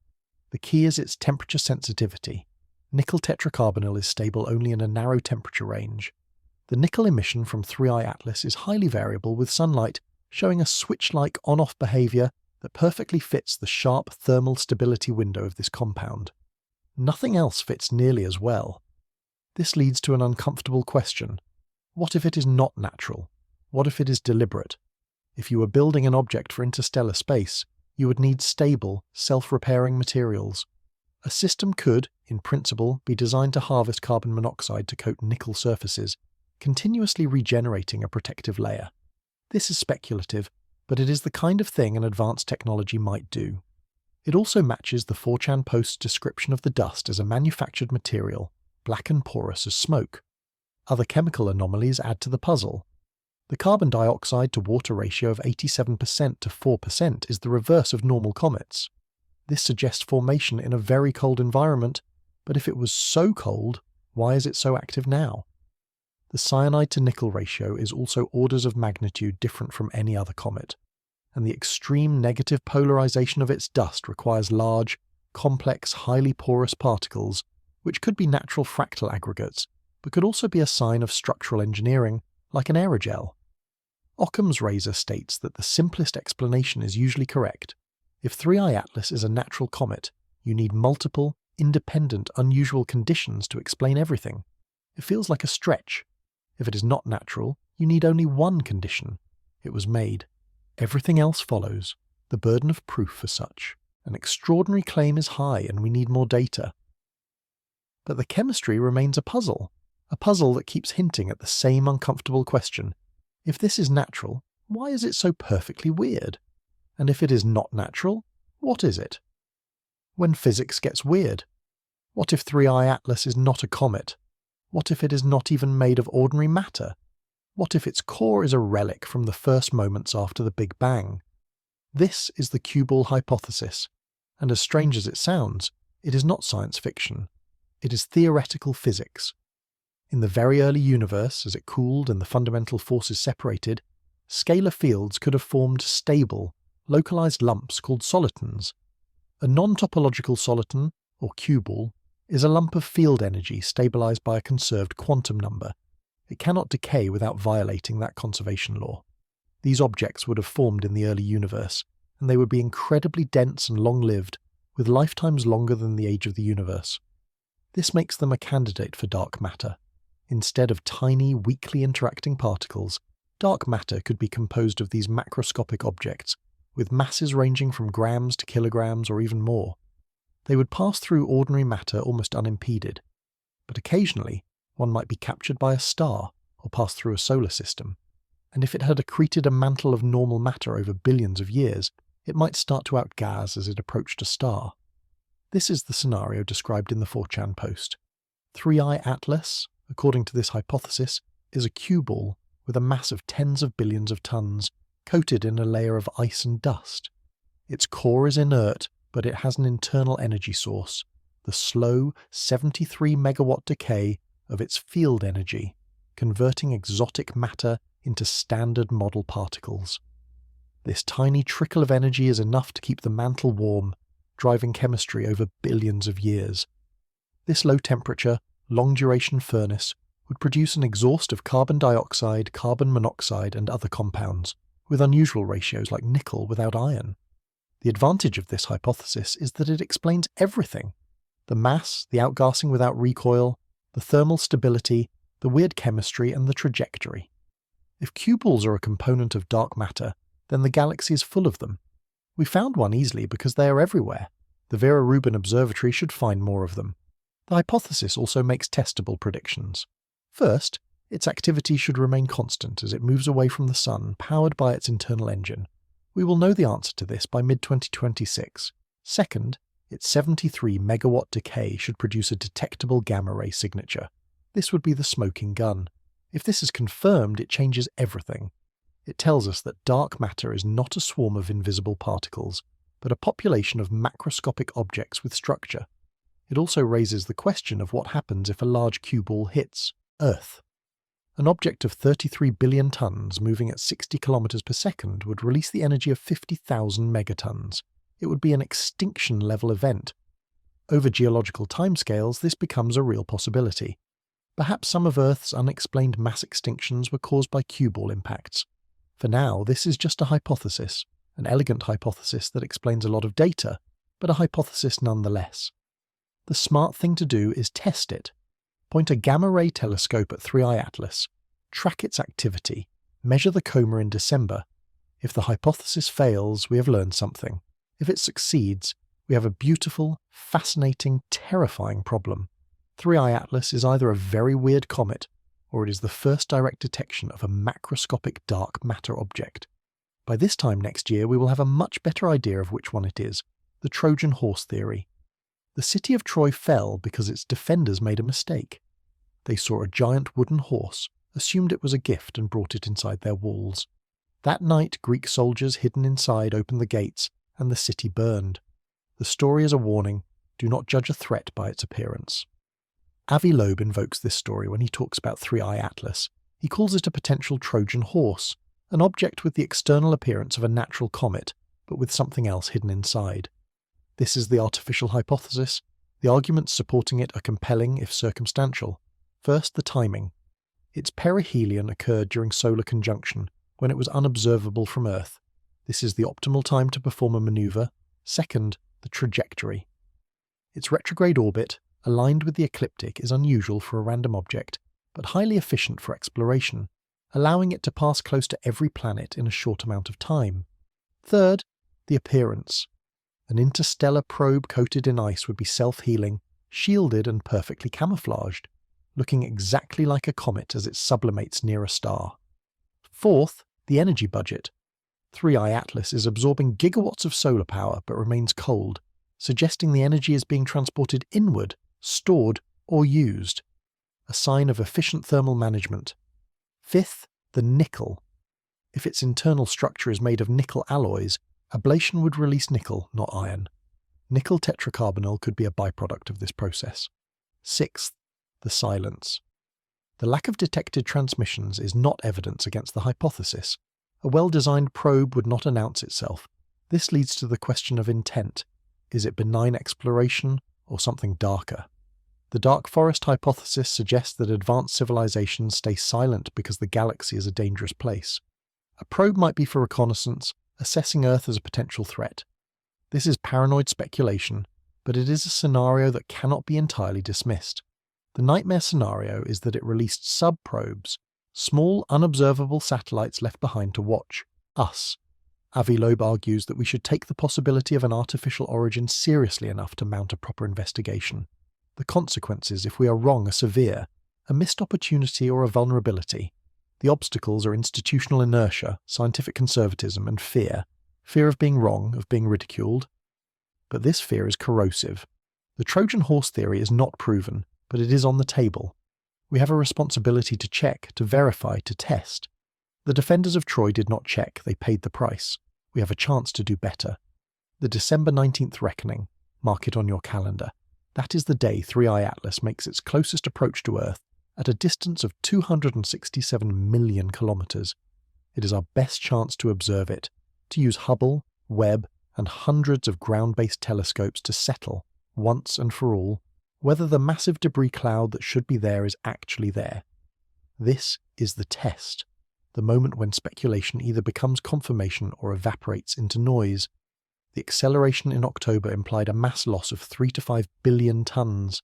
The key is its temperature sensitivity. Nickel tetracarbonyl is stable only in a narrow temperature range. The nickel emission from 3I Atlas is highly variable, with sunlight showing a switch-like on-off behavior that perfectly fits the sharp thermal stability window of this compound. Nothing else fits nearly as well. This leads to an uncomfortable question. What if it is not natural? What if it is deliberate? If you were building an object for interstellar space, you would need stable, self-repairing materials. A system could, in principle, be designed to harvest carbon monoxide to coat nickel surfaces, continuously regenerating a protective layer. This is speculative, but it is the kind of thing an advanced technology might do. It also matches the 4chan post's description of the dust as a manufactured material, black and porous as smoke. Other chemical anomalies add to the puzzle. The carbon dioxide to water ratio of 87% to 4% is the reverse of normal comets. This suggests formation in a very cold environment, but if it was so cold, why is it so active now? The cyanide to nickel ratio is also orders of magnitude different from any other comet, and the extreme negative polarization of its dust requires large, complex, highly porous particles, which could be natural fractal aggregates, but could also be a sign of structural engineering, like an aerogel. Occam's razor states that the simplest explanation is usually correct. If 3I Atlas is a natural comet, you need multiple, independent, unusual conditions to explain everything. It feels like a stretch. If it is not natural, you need only one condition. It was made. Everything else follows. The burden of proof for such. An extraordinary claim is high, and we need more data. But the chemistry remains a puzzle that keeps hinting at the same uncomfortable question. If this is natural, why is it so perfectly weird? And if it is not natural, what is it? When physics gets weird? What if 3I Atlas is not a comet? What if it is not even made of ordinary matter? What if its core is a relic from the first moments after the Big Bang? This is the cue ball hypothesis, and as strange as it sounds, it is not science fiction. It is theoretical physics. In the very early universe, as it cooled and the fundamental forces separated, scalar fields could have formed stable, localized lumps called solitons. A non-topological soliton, or cue ball, is a lump of field energy stabilized by a conserved quantum number. It cannot decay without violating that conservation law. These objects would have formed in the early universe, and they would be incredibly dense and long-lived, with lifetimes longer than the age of the universe. This makes them a candidate for dark matter. Instead of tiny, weakly interacting particles, dark matter could be composed of these macroscopic objects, with masses ranging from grams to kilograms or even more. They would pass through ordinary matter almost unimpeded. But occasionally, one might be captured by a star or pass through a solar system. And if it had accreted a mantle of normal matter over billions of years, it might start to outgas as it approached a star. This is the scenario described in the 4chan post. 3I Atlas, according to this hypothesis, is a cue ball with a mass of tens of billions of tons, coated in a layer of ice and dust. Its core is inert, but it has an internal energy source, the slow 73 megawatt decay of its field energy, converting exotic matter into standard model particles. This tiny trickle of energy is enough to keep the mantle warm, driving chemistry over billions of years. This low-temperature, long-duration furnace would produce an exhaust of carbon dioxide, carbon monoxide, and other compounds, with unusual ratios like nickel without iron. The advantage of this hypothesis is that it explains everything: the mass, the outgassing without recoil, the thermal stability, the weird chemistry, and the trajectory. If cue balls are a component of dark matter, then the galaxy is full of them. We found one easily because they are everywhere. The Vera Rubin Observatory should find more of them. The hypothesis also makes testable predictions. First, its activity should remain constant as it moves away from the Sun, powered by its internal engine. We will know the answer to this by mid-2026. Second, its 73 megawatt decay should produce a detectable gamma-ray signature. This would be the smoking gun. If this is confirmed, it changes everything. It tells us that dark matter is not a swarm of invisible particles, but a population of macroscopic objects with structure. It also raises the question of what happens if a large cue ball hits Earth. An object of 33 billion tons moving at 60 kilometers per second would release the energy of 50,000 megatons. It would be an extinction-level event. Over geological timescales, this becomes a real possibility. Perhaps some of Earth's unexplained mass extinctions were caused by cue ball impacts. For now, this is just a hypothesis, an elegant hypothesis that explains a lot of data, but a hypothesis nonetheless. The smart thing to do is test it. Point a gamma-ray telescope at 3I Atlas, track its activity, measure the Coma in December. If the hypothesis fails, we have learned something. If it succeeds, we have a beautiful, fascinating, terrifying problem. 3I Atlas is either a very weird comet, or it is the first direct detection of a macroscopic dark matter object. By this time next year, we will have a much better idea of which one it is, the Trojan horse theory. The city of Troy fell because its defenders made a mistake. They saw a giant wooden horse, assumed it was a gift, and brought it inside their walls. That night, Greek soldiers hidden inside opened the gates, and the city burned. The story is a warning: do not judge a threat by its appearance. Avi Loeb invokes this story when he talks about 3I Atlas. He calls it a potential Trojan horse, an object with the external appearance of a natural comet, but with something else hidden inside. This is the artificial hypothesis. The arguments supporting it are compelling if circumstantial. First, the timing. Its perihelion occurred during solar conjunction, when it was unobservable from Earth. This is the optimal time to perform a maneuver. Second, the trajectory. Its retrograde orbit, aligned with the ecliptic, is unusual for a random object, but highly efficient for exploration, allowing it to pass close to every planet in a short amount of time. Third, the appearance. An interstellar probe coated in ice would be self-healing, shielded and perfectly camouflaged, looking exactly like a comet as it sublimates near a star. Fourth, the energy budget. 3I Atlas is absorbing gigawatts of solar power but remains cold, suggesting the energy is being transported inward, stored, or used, a sign of efficient thermal management. Fifth, the nickel. If its internal structure is made of nickel alloys, ablation would release nickel, not iron. Nickel tetracarbonyl could be a byproduct of this process. Sixth, the silence. The lack of detected transmissions is not evidence against the hypothesis. A well-designed probe would not announce itself. This leads to the question of intent. Is it benign exploration or something darker? The dark forest hypothesis suggests that advanced civilizations stay silent because the galaxy is a dangerous place. A probe might be for reconnaissance, assessing Earth as a potential threat. This is paranoid speculation, but it is a scenario that cannot be entirely dismissed. The nightmare scenario is that it released sub-probes, small unobservable satellites left behind to watch us. Avi Loeb argues that we should take the possibility of an artificial origin seriously enough to mount a proper investigation. The consequences, if we are wrong, are severe: a missed opportunity or a vulnerability. The obstacles are institutional inertia, scientific conservatism, and fear. Fear of being wrong, of being ridiculed. But this fear is corrosive. The Trojan horse theory is not proven, but it is on the table. We have a responsibility to check, to verify, to test. The defenders of Troy did not check, they paid the price. We have a chance to do better. The December 19th reckoning. Mark it on your calendar. That is the day 3I Atlas makes its closest approach to Earth, at a distance of 267 million kilometers. It is our best chance to observe it, to use Hubble, Webb, and hundreds of ground-based telescopes to settle, once and for all, whether the massive debris cloud that should be there is actually there. This is the test, the moment when speculation either becomes confirmation or evaporates into noise. The acceleration in October implied a mass loss of 3 to 5 billion tons.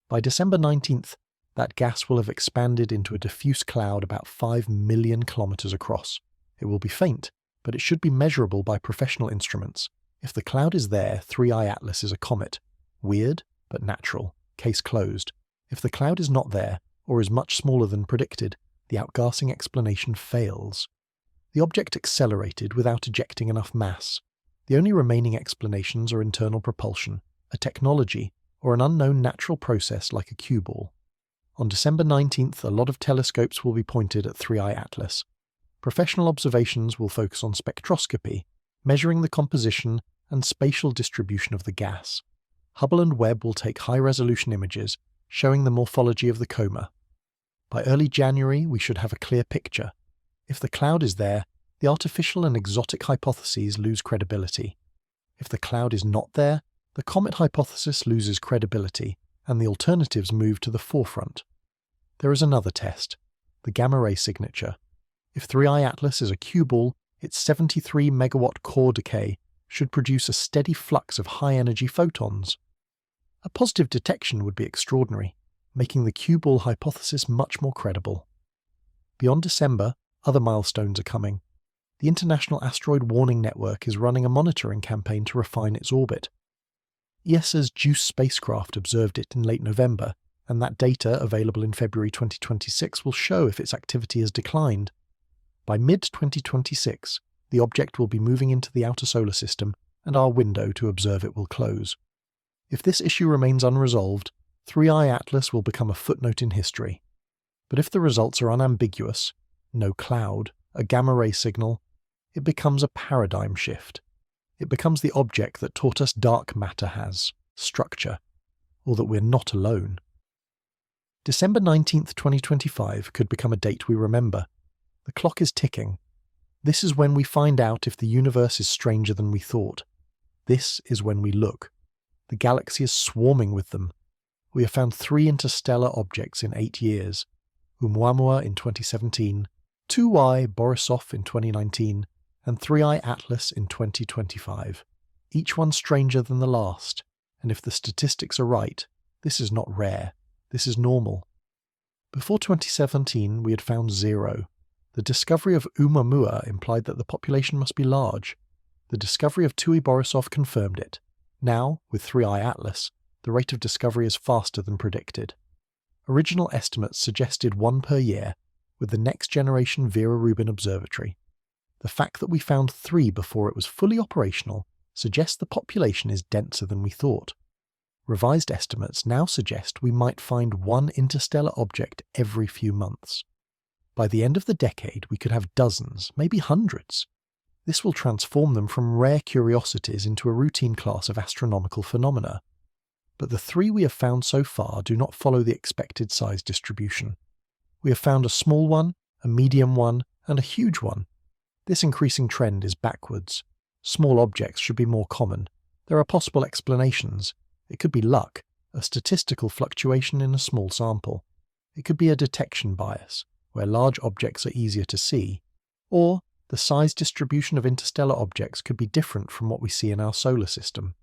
By December 19th, that gas will have expanded into a diffuse cloud about 5 million kilometers across. It will be faint, but it should be measurable by professional instruments. If the cloud is there, 3i Atlas is a comet. Weird, but natural. Case closed. If the cloud is not there, or is much smaller than predicted, the outgassing explanation fails. The object accelerated without ejecting enough mass. The only remaining explanations are internal propulsion, a technology, or an unknown natural process like a cue ball. On December 19th, a lot of telescopes will be pointed at 3i Atlas. Professional observations will focus on spectroscopy, measuring the composition and spatial distribution of the gas. Hubble and Webb will take high-resolution images, showing the morphology of the coma. By early January, we should have a clear picture. If the cloud is there, the artificial and exotic hypotheses lose credibility. If the cloud is not there, the comet hypothesis loses credibility, and the alternatives move to the forefront. There is another test, the gamma-ray signature. If 3i Atlas is a cue ball, its 73 megawatt core decay should produce a steady flux of high-energy photons. A positive detection would be extraordinary, making the cue ball hypothesis much more credible. Beyond December, other milestones are coming. The International Asteroid Warning Network is running a monitoring campaign to refine its orbit. ESA's JUICE spacecraft observed it in late November, and that data, available in February 2026, will show if its activity has declined. By mid-2026, the object will be moving into the outer solar system, and our window to observe it will close. If this issue remains unresolved, 3i Atlas will become a footnote in history. But if the results are unambiguous, no cloud, a gamma-ray signal, it becomes a paradigm shift. It becomes the object that taught us dark matter has structure, or that we're not alone. December 19th, 2025 could become a date we remember. The clock is ticking. This is when we find out if the universe is stranger than we thought. This is when we look. The galaxy is swarming with them. We have found 3 interstellar objects in 8 years. Oumuamua in 2017, 2i Borisov in 2019, and 3i Atlas in 2025. Each one stranger than the last, and if the statistics are right, this is not rare, this is normal. Before 2017, we had found 0. The discovery of Oumuamua implied that the population must be large. The discovery of 2i Borisov confirmed it. Now, with 3i Atlas, the rate of discovery is faster than predicted. Original estimates suggested 1 per year, with the next generation Vera Rubin Observatory. The fact that we found 3 before it was fully operational suggests the population is denser than we thought. Revised estimates now suggest we might find 1 interstellar object every few months. By the end of the decade, we could have dozens, maybe hundreds. This will transform them from rare curiosities into a routine class of astronomical phenomena. But the 3 we have found so far do not follow the expected size distribution. We have found a small one, a medium one, and a huge one. This increasing trend is backwards. Small objects should be more common. There are possible explanations. It could be luck, a statistical fluctuation in a small sample. It could be a detection bias, where large objects are easier to see. Or the size distribution of interstellar objects could be different from what we see in our solar system.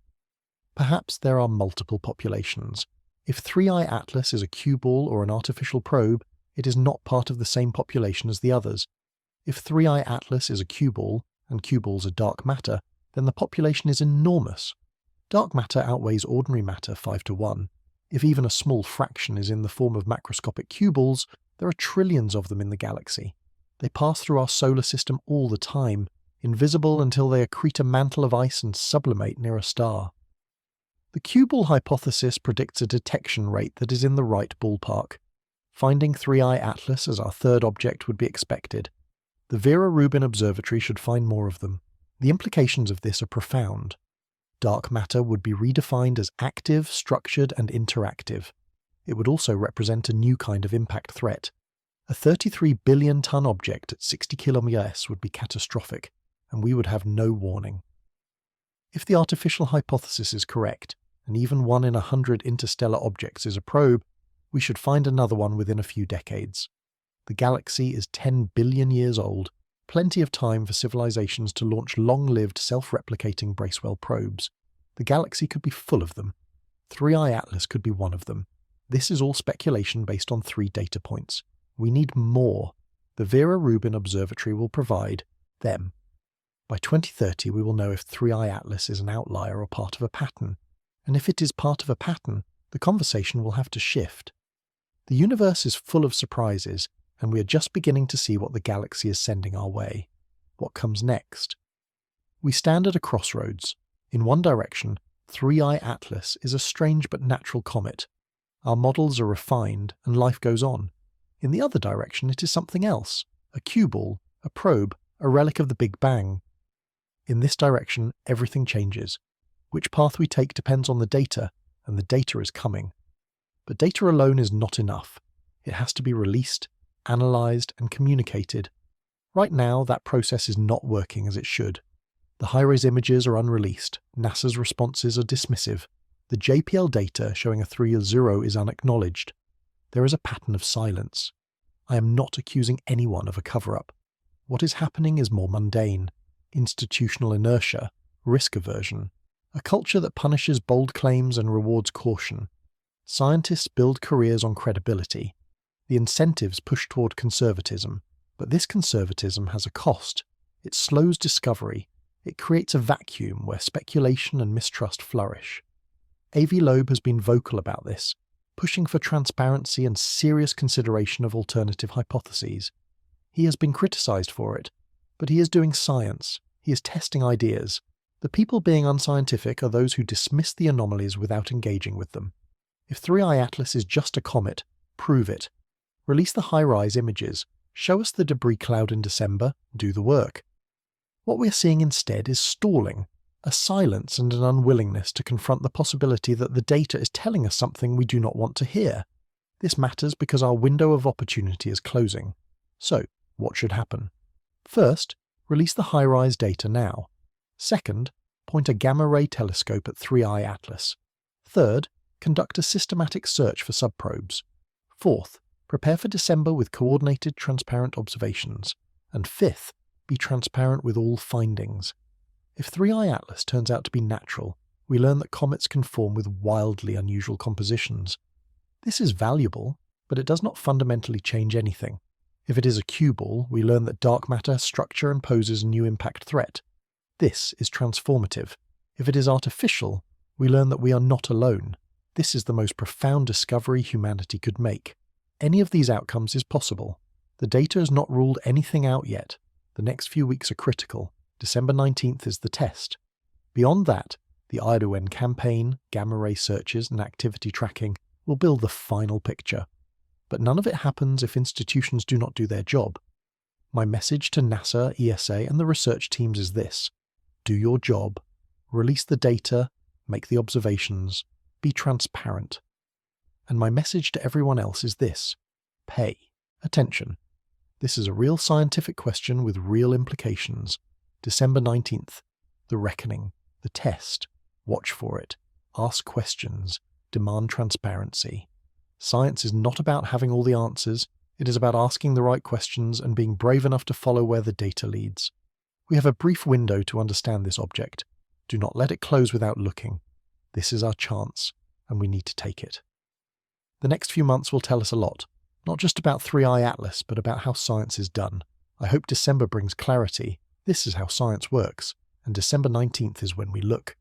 Perhaps there are multiple populations. If 3i Atlas is a cue ball or an artificial probe, it is not part of the same population as the others. If 3i Atlas is a cue ball, and cue balls are dark matter, then the population is enormous. Dark matter outweighs ordinary matter 5 to 1. If even a small fraction is in the form of macroscopic cue balls, there are trillions of them in the galaxy. They pass through our solar system all the time, invisible until they accrete a mantle of ice and sublimate near a star. The cue ball hypothesis predicts a detection rate that is in the right ballpark. Finding 3i Atlas as our 3rd object would be expected. The Vera Rubin Observatory should find more of them. The implications of this are profound. Dark matter would be redefined as active, structured, and interactive. It would also represent a new kind of impact threat. A 33 billion ton object at 60 km would be catastrophic, and we would have no warning. If the artificial hypothesis is correct, and even 1 in 100 interstellar objects is a probe, we should find another one within a few decades. The galaxy is 10 billion years old, plenty of time for civilizations to launch long-lived self-replicating Bracewell probes. The galaxy could be full of them. 3i Atlas could be one of them. This is all speculation based on 3 data points. We need more. The Vera Rubin Observatory will provide them. By 2030 we will know if 3i Atlas is an outlier or part of a pattern, and if it is part of a pattern, the conversation will have to shift. The universe is full of surprises, and we are just beginning to see what the galaxy is sending our way. What comes next? We stand at a crossroads. In one direction, 3i Atlas is a strange but natural comet. Our models are refined, and life goes on. In the other direction, it is something else, a cue ball, a probe, a relic of the Big Bang. In this direction, everything changes. Which path we take depends on the data, and the data is coming. But data alone is not enough. It has to be released, analysed, and communicated. Right now, that process is not working as it should. The HiRISE images are unreleased, NASA's responses are dismissive, the JPL data showing a 3.0 is unacknowledged. There is a pattern of silence. I am not accusing anyone of a cover-up. What is happening is more mundane. Institutional inertia, risk aversion, a culture that punishes bold claims and rewards caution. Scientists build careers on credibility. The incentives push toward conservatism, but this conservatism has a cost. It slows discovery. It creates a vacuum where speculation and mistrust flourish. A.V. Loeb has been vocal about this, pushing for transparency and serious consideration of alternative hypotheses. He has been criticised for it, but he is doing science. He is testing ideas. The people being unscientific are those who dismiss the anomalies without engaging with them. If 3i Atlas is just a comet, prove it. Release the HiRISE images. Show us the debris cloud in December. Do the work. What we are seeing instead is stalling, a silence and an unwillingness to confront the possibility that the data is telling us something we do not want to hear. This matters because our window of opportunity is closing. So, what should happen? First, release the HiRISE data now. Second, point a gamma-ray telescope at 3i Atlas. Third, conduct a systematic search for subprobes. Fourth, prepare for December with coordinated, transparent observations. And fifth, be transparent with all findings. If 3i Atlas turns out to be natural, we learn that comets can form with wildly unusual compositions. This is valuable, but it does not fundamentally change anything. If it is a cue ball, we learn that dark matter, structure, and poses a new impact threat. This is transformative. If it is artificial, we learn that we are not alone. This is the most profound discovery humanity could make. Any of these outcomes is possible. The data has not ruled anything out yet. The next few weeks are critical. December 19th is the test. Beyond that, the ION campaign, gamma-ray searches, and activity tracking will build the final picture. But none of it happens if institutions do not do their job. My message to NASA, ESA, and the research teams is this: do your job, release the data, make the observations, be transparent. And my message to everyone else is this: pay attention. This is a real scientific question with real implications. December 19th, the reckoning, the test. Watch for it. Ask questions. Demand transparency. Science is not about having all the answers. It is about asking the right questions and being brave enough to follow where the data leads. We have a brief window to understand this object. Do not let it close without looking. This is our chance, and we need to take it. The next few months will tell us a lot, not just about 3i Atlas, but about how science is done. I hope December brings clarity. This is how science works, and December 19th is when we look.